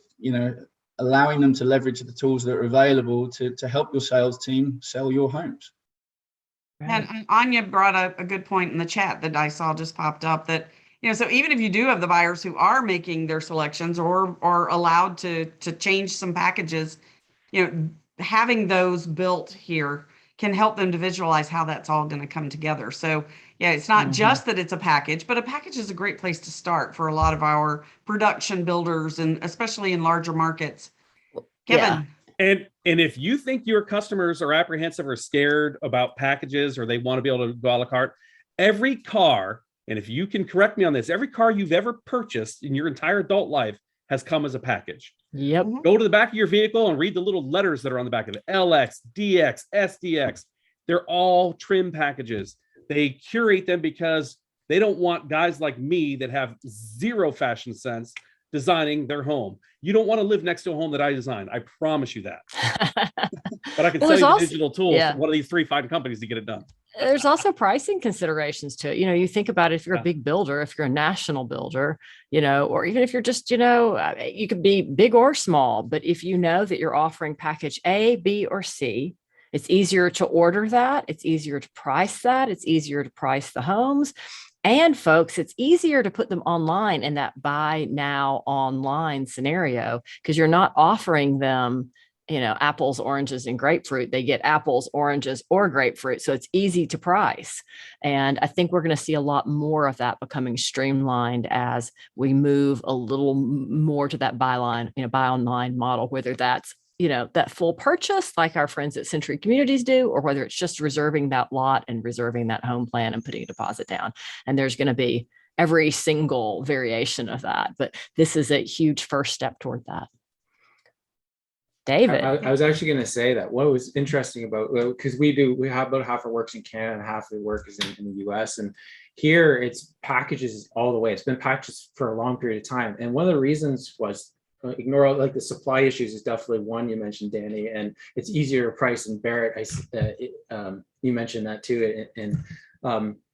allowing them to leverage the tools that are available to help your sales team sell your homes. Right. And Anya brought up a good point in the chat that I saw just popped up that, so even if you do have the buyers who are making their selections or are allowed to change some packages, having those built here can help them to visualize how that's all going to come together. So yeah, it's not just that it's a package, but a package is a great place to start for a lot of our production builders, and especially in larger markets. Kevin. Yeah. And if you think your customers are apprehensive or scared about packages, or they want to be able to go a la carte, every car, and if you can correct me on this, every car you've ever purchased in your entire adult life has come as a package. Yep. Go to the back of your vehicle and read the little letters that are on the back of it. LX, DX, SDX. They're all trim packages. They curate them because they don't want guys like me that have zero fashion sense designing their home. You don't want to live next to a home that I design. I promise you that. But I can sell you the digital tools from one of these 3 fine companies to get it done. There's also pricing considerations to it. You think about it, if you're a big builder, if you're a national builder, or even if you're just, you could be big or small, but if you know that you're offering package A, B, or C, it's easier to order that. It's easier to price that. It's easier to price the homes. And folks, it's easier to put them online in that buy now online scenario, because you're not offering them, apples, oranges, and grapefruit. They get apples, oranges, or grapefruit. So it's easy to price. And I think we're going to see a lot more of that becoming streamlined as we move a little more to that buy online model, whether that's that full purchase like our friends at Century Communities do, or whether it's just reserving that lot and reserving that home plan and putting a deposit down. And there's going to be every single variation of that. But this is a huge first step toward that. David. I was actually going to say that what was interesting about, because we have about half our works in Canada and half the work is in the US. And here it's packages all the way. It's been packages for a long period of time. And one of the reasons was, ignore all, the supply issues is definitely one you mentioned, Danny, and it's easier to price and bear it. You mentioned that too.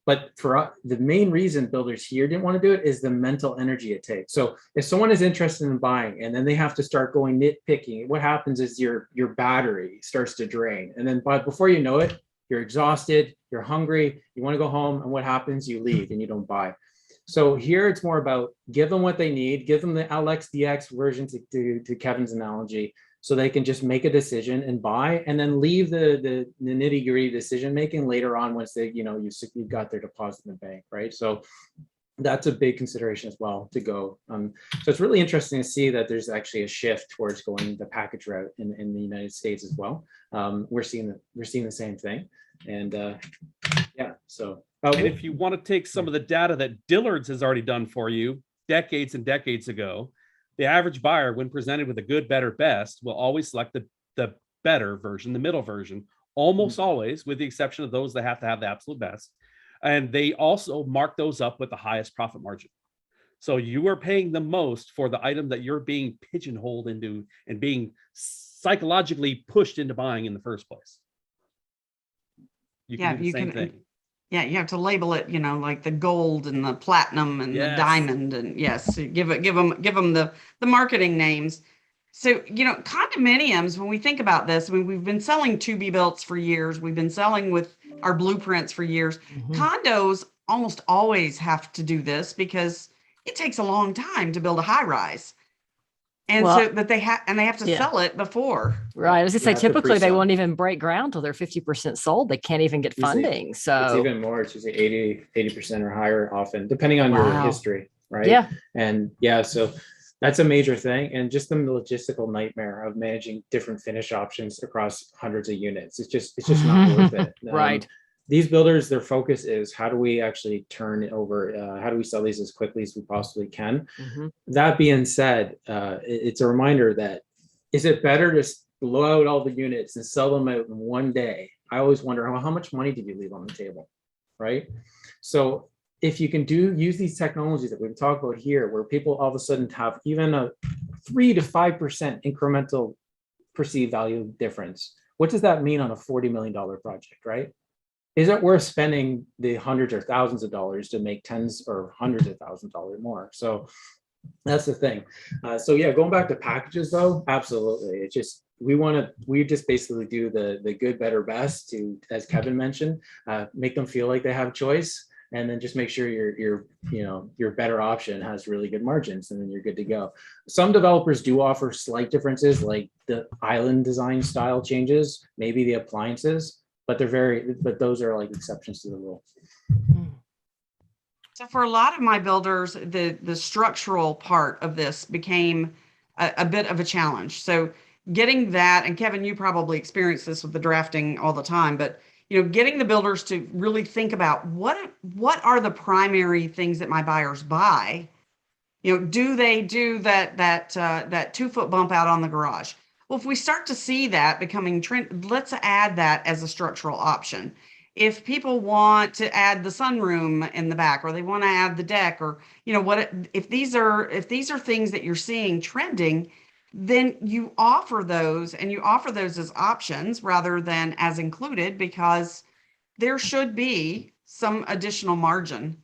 But for the main reason builders here didn't want to do it is the mental energy it takes. So if someone is interested in buying and then they have to start going nitpicking, what happens is your battery starts to drain. And then before you know it, you're exhausted, you're hungry, you want to go home, and what happens? You leave and you don't buy. So here it's more about give them what they need, give them the LX DX version to Kevin's analogy, so they can just make a decision and buy, and then leave the nitty gritty decision making later on once they, you've got their deposit in the bank, right? So that's a big consideration as well to go. So it's really interesting to see that there's actually a shift towards going the package route in the United States as well. We're seeing the same thing, and yeah. So. And if you want to take some of the data that Dillard's has already done for you decades and decades ago, the average buyer, when presented with a good, better, best, will always select the better version, the middle version, almost always, with the exception of those that have to have the absolute best. And they also mark those up with the highest profit margin. So you are paying the most for the item that you're being pigeonholed into and being psychologically pushed into buying in the first place. You can do the same thing. Yeah, you have to label it, like the gold and the platinum and the Yes. diamond, and yes, give them the marketing names. So, condominiums, when we think about this, I mean, we've been selling to be builts for years. We've been selling with our blueprints for years. Mhm. Condos almost always have to do this because it takes a long time to build a high rise. And Well, so, but they have to yeah. sell it before. Right. I was just say You have to typically they pre-sell. won't even break ground till they're 50% sold. They can't even get Usually funding. It's So even more. It's usually 80% or higher often, depending on your Wow. history, right? yeah. And yeah, so that's a major thing. And just the logistical nightmare of managing different finish options across hundreds of units. It's just not worth it. Right. These builders, their focus is how do we actually turn it over? How do we sell these as quickly as we possibly can? Mhm. That being said, it's a reminder that is it better to blow out all the units and sell them out in one day? I always wonder how much money did you leave on the table, right? So if you can use these technologies that we've talked about here, where people all of a sudden have even a 3 to 5% incremental perceived value difference, what does that mean on a $40 million project, right? Is it worth spending the hundreds or thousands of dollars to make tens or hundreds of thousands of dollars more? So that's the thing. So yeah, going back to packages though, absolutely. It's just we just basically do the good, better, best to, as Kevin mentioned, make them feel like they have choice, and then just make sure your better option has really good margins, and then you're good to go. Some developers do offer slight differences, like the island design style changes, maybe the appliances, but those are like exceptions to the rule. So for a lot of my builders, the structural part of this became a bit of a challenge. So getting that, and Kevin, you probably experience this with the drafting all the time, but getting the builders to really think about what are the primary things that my buyers buy. Do they do that 2-foot bump out on the garage? Well, if we start to see that becoming trend, let's add that as a structural option. If people want to add the sunroom in the back, or they want to add the deck, or if these are things that you're seeing trending, then you offer those, and you offer those as options rather than as included, because there should be some additional margin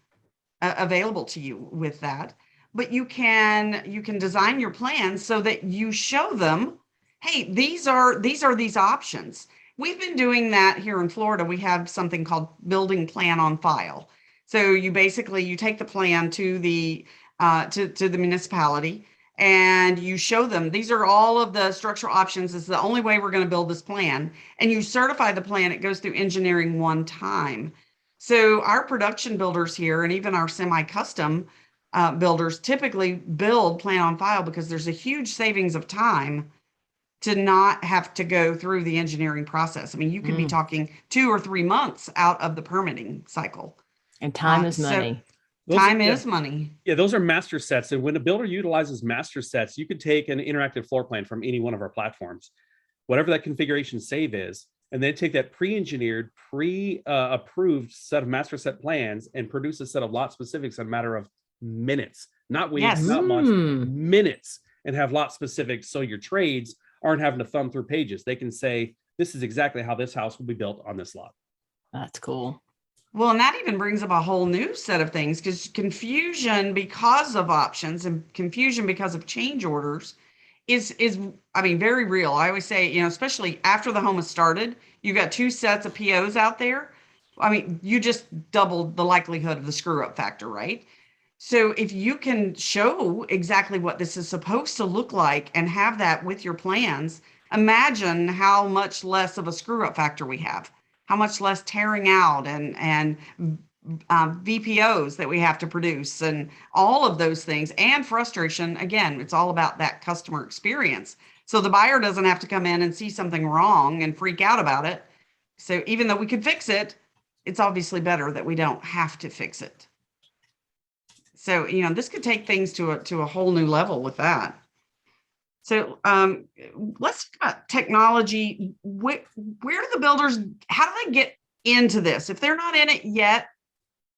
available to you with that. But you can design your plans so that you show them, hey, these are these options. We've been doing that here in Florida. We have something called building plan on file. So you take the plan to the municipality, and you show them these are all of the structural options. This is the only way we're going to build this plan, and you certify the plan. It goes through engineering one time. So our production builders here, and even our semi-custom builders, typically build plan on file because there's a huge savings of time to not have to go through the engineering process. I mean, you could be talking 2 or 3 months out of the permitting cycle. And time is money. Time is money. Yeah, those are master sets. And when a builder utilizes master sets, you could take an interactive floor plan from any one of our platforms, whatever that configuration save is, and then take that pre-engineered, pre-approved set of master set plans and produce a set of lot specifics in a matter of minutes, not weeks, Yes. not months, minutes, and have lot specifics. So your trades aren't having to thumb through pages. They can say, this is exactly how this house will be built on this lot. That's cool. Well, and that even brings up a whole new set of things, because confusion because of options and confusion because of change orders is I mean, very real. I always say, especially after the home is started, you've got 2 sets of POs out there. I mean, you just doubled the likelihood of the screw up factor, right? So if you can show exactly what this is supposed to look like and have that with your plans, imagine how much less of a screw up factor we have, how much less tearing out and VPOs that we have to produce, and all of those things, and frustration. Again, it's all about that customer experience. So the buyer doesn't have to come in and see something wrong and freak out about it. So even though we could fix it, it's obviously better that we don't have to fix it. So, this could take things to a whole new level with that. So let's talk about technology. Where do the builders, how do they get into this if they're not in it yet?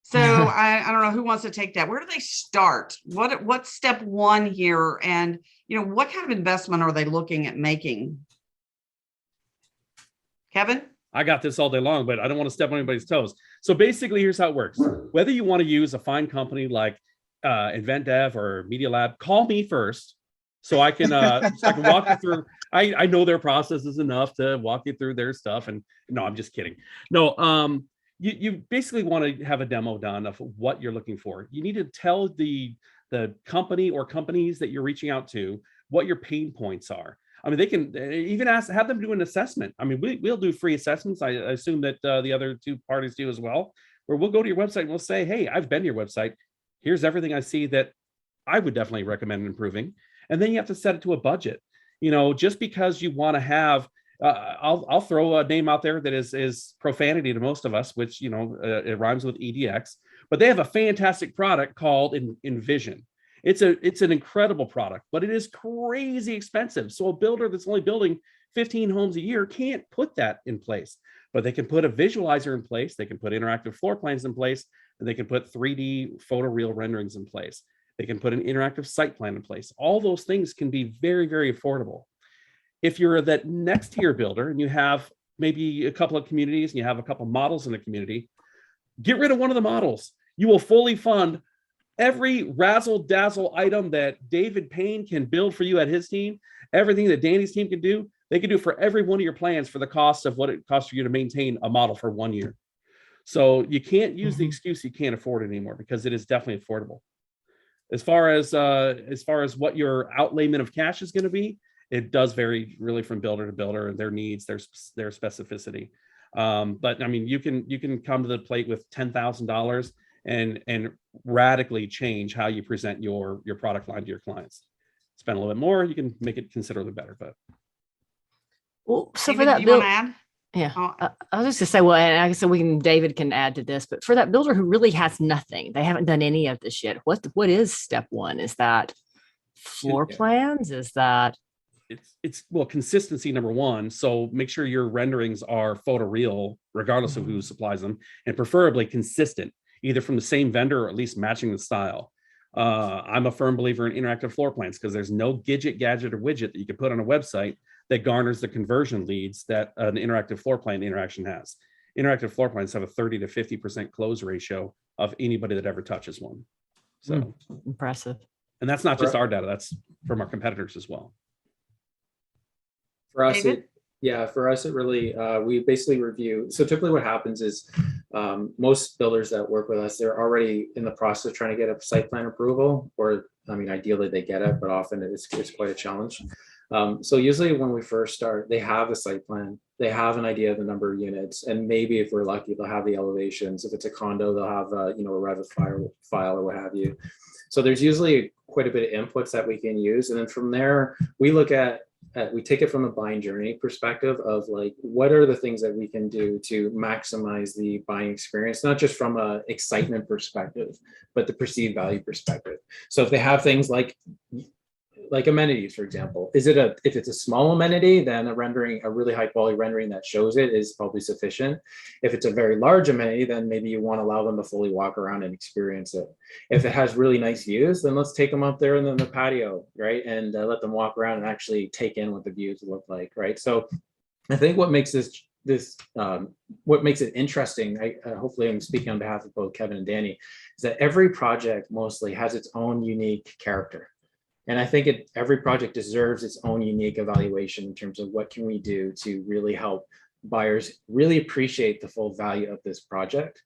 So I don't know who wants to take that. Where do they start? What's step one here? And, what kind of investment are they looking at making? Kevin? I got this all day long, but I don't want to step on anybody's toes. So basically, here's how it works. Whether you want to use a fine company like InventDev or Media Lab, call me first so I can walk you through. I know their processes enough to walk you through their stuff. And no, I'm just kidding. No, you basically want to have a demo done of what you're looking for. You need to tell the company or companies that you're reaching out to what your pain points are. I mean, they can even have them do an assessment. I mean, we'll do free assessments. I assume that the other two parties do as well, where we'll go to your website and we'll say, hey, I've been to your website. Here's everything I see that I would definitely recommend improving. And then you have to set it to a budget. You know, just because you want to have, I'll throw a name out there that is profanity to most of us, which, you know, it rhymes with EDX, but they have a fantastic product called Envision. It's an incredible product, but it is crazy expensive. So a builder that's only building 15 homes a year can't put that in place, but they can put a visualizer in place. They can put interactive floor plans in place, and they can put 3D photoreal renderings in place. They can put an interactive site plan in place. All those things can be very, very affordable. If you're that next tier builder and you have maybe a couple of communities and you have a couple of models in the community, get rid of one of the models. You will fully fund every razzle dazzle item that David Payne can build for you at his team. Everything that Danny's team can do, they can do for every one of your plans for the cost of what it costs for you to maintain a model for 1 year. So you can't use the excuse you can't afford it anymore, because it is definitely affordable. As far as what your outlayment of cash is going to be, it does vary really from builder to builder and their needs, their specificity. But I mean, you can come to the plate with $10,000 and radically change how you present your product line to your clients. Spend a little bit more, you can make it considerably better. But well, so David, for that you build, want to add? yeah, Oh. I was just gonna say, well, and I guess David can add to this, but for that builder who really has nothing, they haven't done any of this yet. What is step one? Is that floor plans? Is that it's well, consistency number one. So make sure your renderings are photoreal, regardless of who supplies them, and preferably consistent, either from the same vendor or at least matching the style. I'm a firm believer in interactive floor plans, because there's no gadget or widget that you can put on a website that garners the conversion leads that an interactive floor plan interaction has. Interactive floor plans have a 30 to 50% close ratio of anybody that ever touches one. So impressive. And that's not just our data, that's from our competitors as well. For us, it really, we basically review. So typically what happens is most builders that work with us, they're already in the process of trying to get a site plan approval, or I mean, ideally they get it, but often it's quite a challenge. So usually when we first start, they have a site plan, they have an idea of the number of units, and maybe if we're lucky, they'll have the elevations. If it's a condo, they'll have a Revit file or what have you. So there's usually quite a bit of inputs that we can use. And then from there, we look at, we take it from a buying journey perspective of like, what are the things that we can do to maximize the buying experience, not just from a excitement perspective, but the perceived value perspective. So if they have things like amenities, for example, if it's a small amenity, then a really high quality rendering that shows it is probably sufficient. If it's a very large amenity, then maybe you want to allow them to fully walk around and experience it. If it has really nice views, then let's take them up there in the patio, right? And let them walk around and actually take in what the views look like, right? So I think what makes what makes it interesting, hopefully I'm speaking on behalf of both Kevin and Danny, is that every project mostly has its own unique character. And I think every project deserves its own unique evaluation in terms of what can we do to really help buyers really appreciate the full value of this project.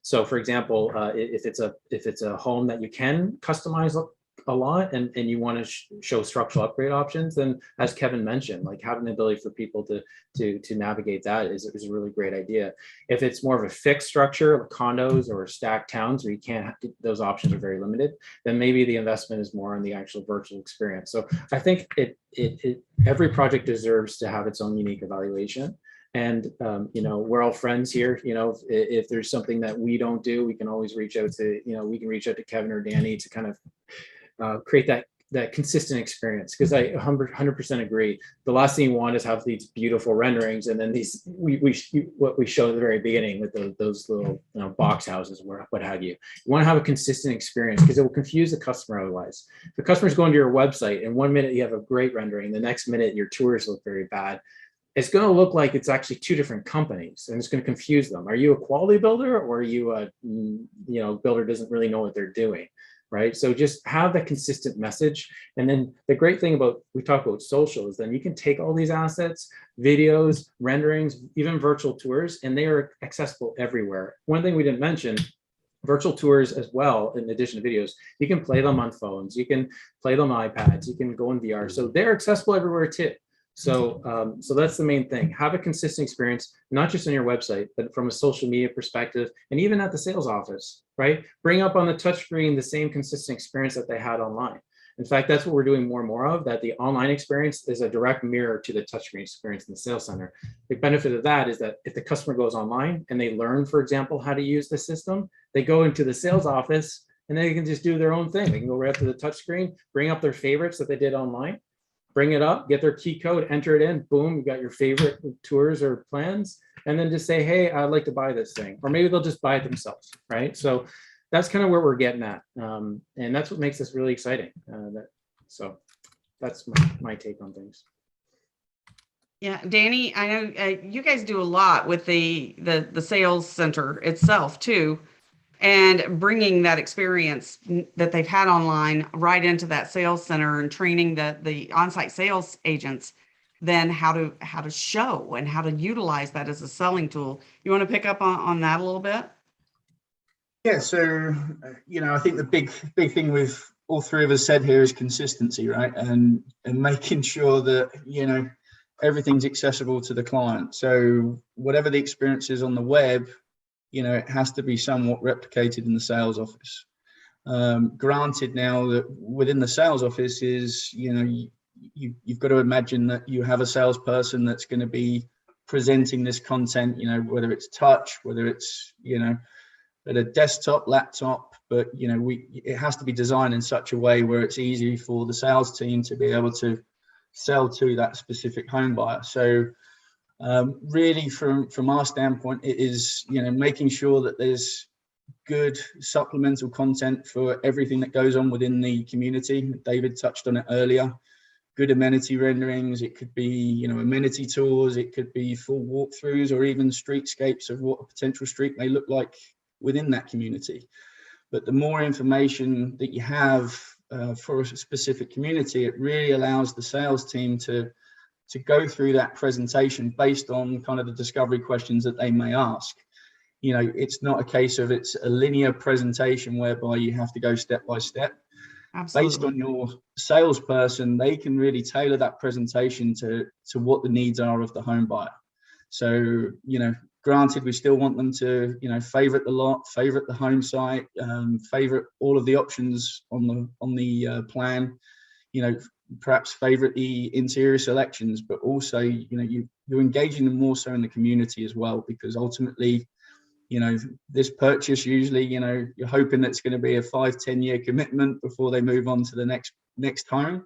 So for example, if it's a home that you can customize a lot and you want to show structural upgrade options, then as Kevin mentioned, like having the ability for people to navigate that is a really great idea. If it's more of a fixed structure, like condos or stacked towns where you can't, those options are very limited, then maybe the investment is more on the actual virtual experience. So I think every project deserves to have its own unique evaluation. And, we're all friends here. If there's something that we don't do, we can always reach out to Kevin or Danny to kind of create that consistent experience, because I 100% agree. The last thing you want is have these beautiful renderings and then what we showed at the very beginning with those little box houses or what have you. You want to have a consistent experience, because it will confuse the customer otherwise. If the customer's going to your website and 1 minute you have a great rendering, the next minute your tours look very bad, it's going to look like it's actually two different companies, and it's going to confuse them. Are you a quality builder, or are you a builder doesn't really know what they're doing, right? So just have that consistent message. And then the great thing about, we talk about social, is then you can take all these assets, videos, renderings, even virtual tours, and they are accessible everywhere. One thing we didn't mention, virtual tours as well, in addition to videos, you can play them on phones, you can play them on iPads, you can go in VR. So they're accessible everywhere too. So, so that's the main thing. Have a consistent experience, not just on your website, but from a social media perspective, and even at the sales office, right? Bring up on the touchscreen the same consistent experience that they had online. In fact, that's what we're doing more and more of, that the online experience is a direct mirror to the touchscreen experience in the sales center. The benefit of that is that if the customer goes online and they learn, for example, how to use the system, they go into the sales office and they can just do their own thing. They can go right up to the touchscreen, bring up their favorites that they did online, bring it up, get their key code, enter it in, boom, you got your favorite tours or plans, and then just say, hey, I'd like to buy this thing. Or maybe they'll just buy it themselves, right? So that's kind of where we're getting at. And that's what makes this really exciting. So that's my take on things. Yeah, Danny, I know you guys do a lot with the sales center itself too, and bringing that experience that they've had online right into that sales center and training the on-site sales agents then how to show and how to utilize that as a selling tool. You want to pick up on that a little bit? Yeah, so I think the big thing with all three of us said here is consistency, right? And making sure that everything's accessible to the client. So whatever the experience is on the web, it has to be somewhat replicated in the sales office. Granted, now that within the sales office is, you've got to imagine that you have a salesperson that's going to be presenting this content, whether it's touch, whether it's, at a desktop, laptop, but, it has to be designed in such a way where it's easy for the sales team to be able to sell to that specific home buyer. So really from our standpoint, it is, making sure that there's good supplemental content for everything that goes on within the community. David touched on it earlier. Good amenity renderings. It could be, amenity tours. It could be full walkthroughs or even streetscapes of what a potential street may look like within that community. But the more information that you have for a specific community, it really allows the sales team to go through that presentation based on kind of the discovery questions that they may ask. It's not a case of it's a linear presentation whereby you have to go step by step. Absolutely. Based on your salesperson, they can really tailor that presentation to what the needs are of the home buyer. So, granted, we still want them to, favorite the lot, favorite the home site, favorite all of the options on the plan, perhaps favorite the interior selections, but also, you're engaging them more so in the community as well, because ultimately, this purchase usually, you're hoping that's going to be a 5-10 year commitment before they move on to the next home.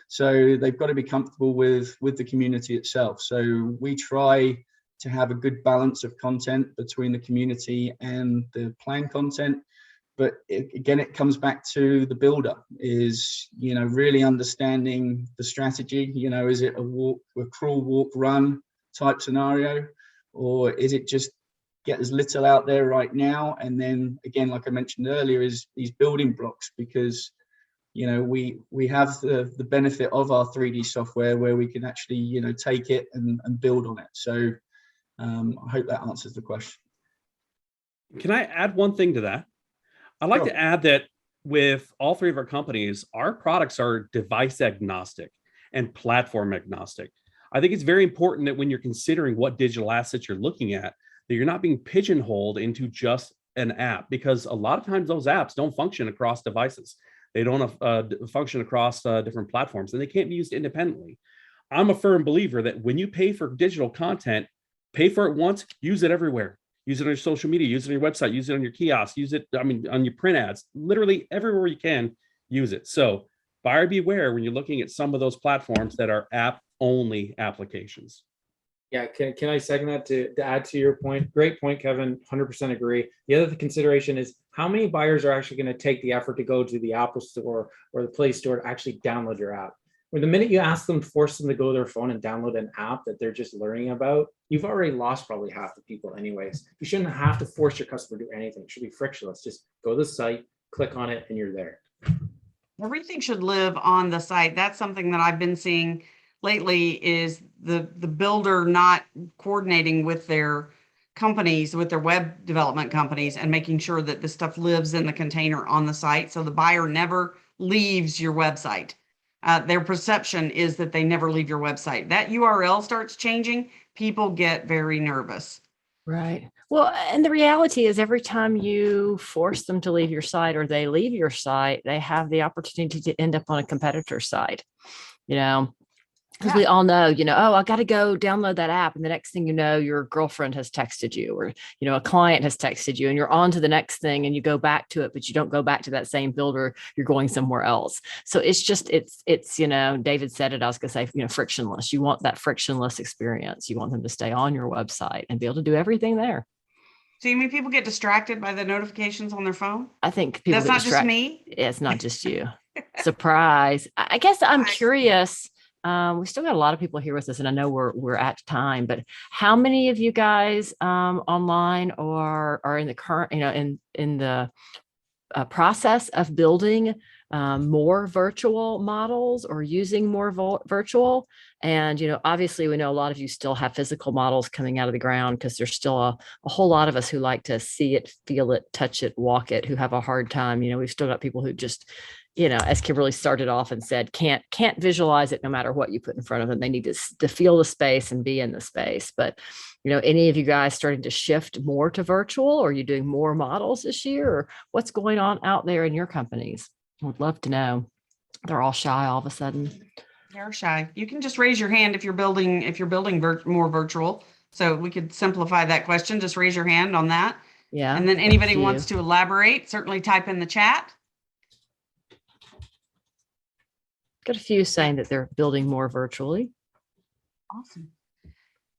So they've got to be comfortable with the community itself. So we try to have a good balance of content between the community and the plan content. But again, it comes back to the builder is, really understanding the strategy. Is it a crawl, walk, run type scenario, or is it just get as little out there right now? And then again, like I mentioned earlier, is these building blocks, because, we have the benefit of our 3D software where we can actually, take it and build on it. So I hope that answers the question. Can I add one thing to that? I'd like Sure. to add that with all three of our companies, our products are device agnostic and platform agnostic. I think it's very important that when you're considering what digital assets you're looking at, that you're not being pigeonholed into just an app, because a lot of times those apps don't function across devices. They don't function across different platforms, and they can't be used independently. I'm a firm believer that when you pay for digital content, pay for it once, use it everywhere. Use it on your social media, use it on your website, use it on your kiosk, use it, on your print ads, literally everywhere you can use it. So buyer beware when you're looking at some of those platforms that are app-only applications. Yeah, can I second that to add to your point? Great point, Kevin, 100% agree. The other consideration is how many buyers are actually going to take the effort to go to the Apple Store or the Play Store to actually download your app. Or the minute you ask them, force them to go to their phone and download an app that they're just learning about, you've already lost probably half the people anyways. You shouldn't have to force your customer to do anything. It should be frictionless. Just go to the site, click on it, and you're there. Everything should live on the site. That's something that I've been seeing lately, is the builder not coordinating with their companies, with their web development companies, and making sure that this stuff lives in the container on the site. So the buyer never leaves your website. Their perception is that they never leave your website. That URL starts changing, people get very nervous. Right. Well, and the reality is every time you force them to leave your site or they leave your site, they have the opportunity to end up on a competitor's site, because we all know, oh, I got to go download that app. And the next thing you know, your girlfriend has texted you, or, a client has texted you, and you're on to the next thing and you go back to it, but you don't go back to that same builder. You're going somewhere else. So it's just, it's, David said it, I was going to say, frictionless. You want that frictionless experience. You want them to stay on your website and be able to do everything there. So you mean people get distracted by the notifications on their phone? I think people That's not just me. It's not just you. Surprise. I guess I'm curious. We still got a lot of people here with us, and I know we're at time, but how many of you guys online or are in the current, in the process of building more virtual models or using more virtual? And, obviously we know a lot of you still have physical models coming out of the ground, because there's still a whole lot of us who like to see it, feel it, touch it, walk it, who have a hard time. We've still got people who just, as Kimberly started off and said, can't visualize it no matter what you put in front of them. They need to feel the space and be in the space. But, any of you guys starting to shift more to virtual, or are you doing more models this year, or what's going on out there in your companies? I would love to know. They're all shy all of a sudden. They're shy. You can just raise your hand if you're building more virtual. So we could simplify that question. Just raise your hand on that. Yeah. And then anybody wants to elaborate, certainly type in the chat. Got a few saying that they're building more virtually. Awesome.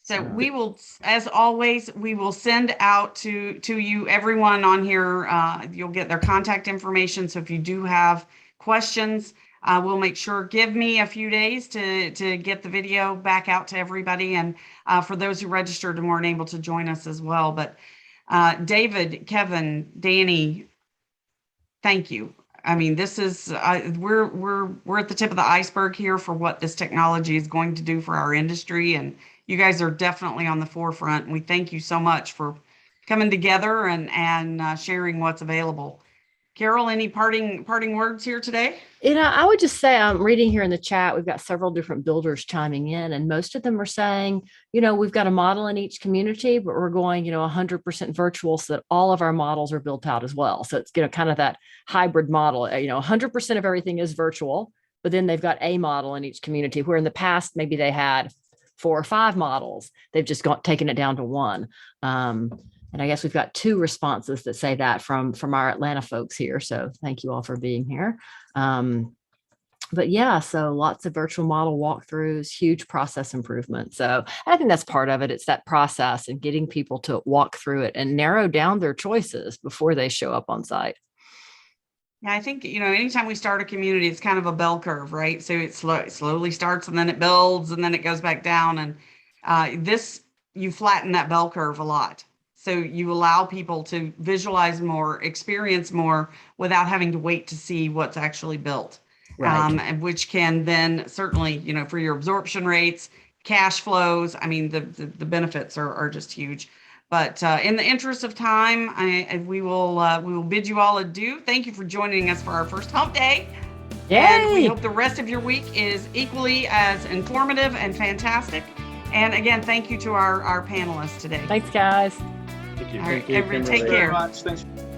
So we will, as always, we will send out to you, everyone on here. You'll get their contact information. So if you do have questions, we'll make sure, give me a few days to get the video back out to everybody. And for those who registered and weren't able to join us as well. But David, Kevin, Danny, thank you. I mean, this is, we're at the tip of the iceberg here for what this technology is going to do for our industry. And you guys are definitely on the forefront. And we thank you so much for coming together and sharing what's available. Carol, any parting words here today? I would just say, I'm reading here in the chat, we've got several different builders chiming in, and most of them are saying, we've got a model in each community, but we're going, 100% virtual, so that all of our models are built out as well. So it's, kind of that hybrid model, 100% of everything is virtual, but then they've got a model in each community, where in the past, maybe they had 4 or 5 models. They've just taken it down to 1. And I guess we've got 2 responses that say that from our Atlanta folks here. So thank you all for being here. But yeah, so lots of virtual model walkthroughs, huge process improvement. So I think that's part of it. It's that process and getting people to walk through it and narrow down their choices before they show up on site. Yeah, I think, anytime we start a community, it's kind of a bell curve, right? So it slowly starts, and then it builds, and then it goes back down. And you flatten that bell curve a lot. So you allow people to visualize more, experience more, without having to wait to see what's actually built. Right. And which can then certainly, for your absorption rates, cash flows, I mean, the benefits are just huge. But in the interest of time, we will bid you all adieu. Thank you for joining us for our first Hump Day. Yay! And we hope the rest of your week is equally as informative and fantastic. And again, thank you to our panelists today. Thanks, guys. Thank you. All right, Thank you, everyone, take care. Thanks very much. Thanks.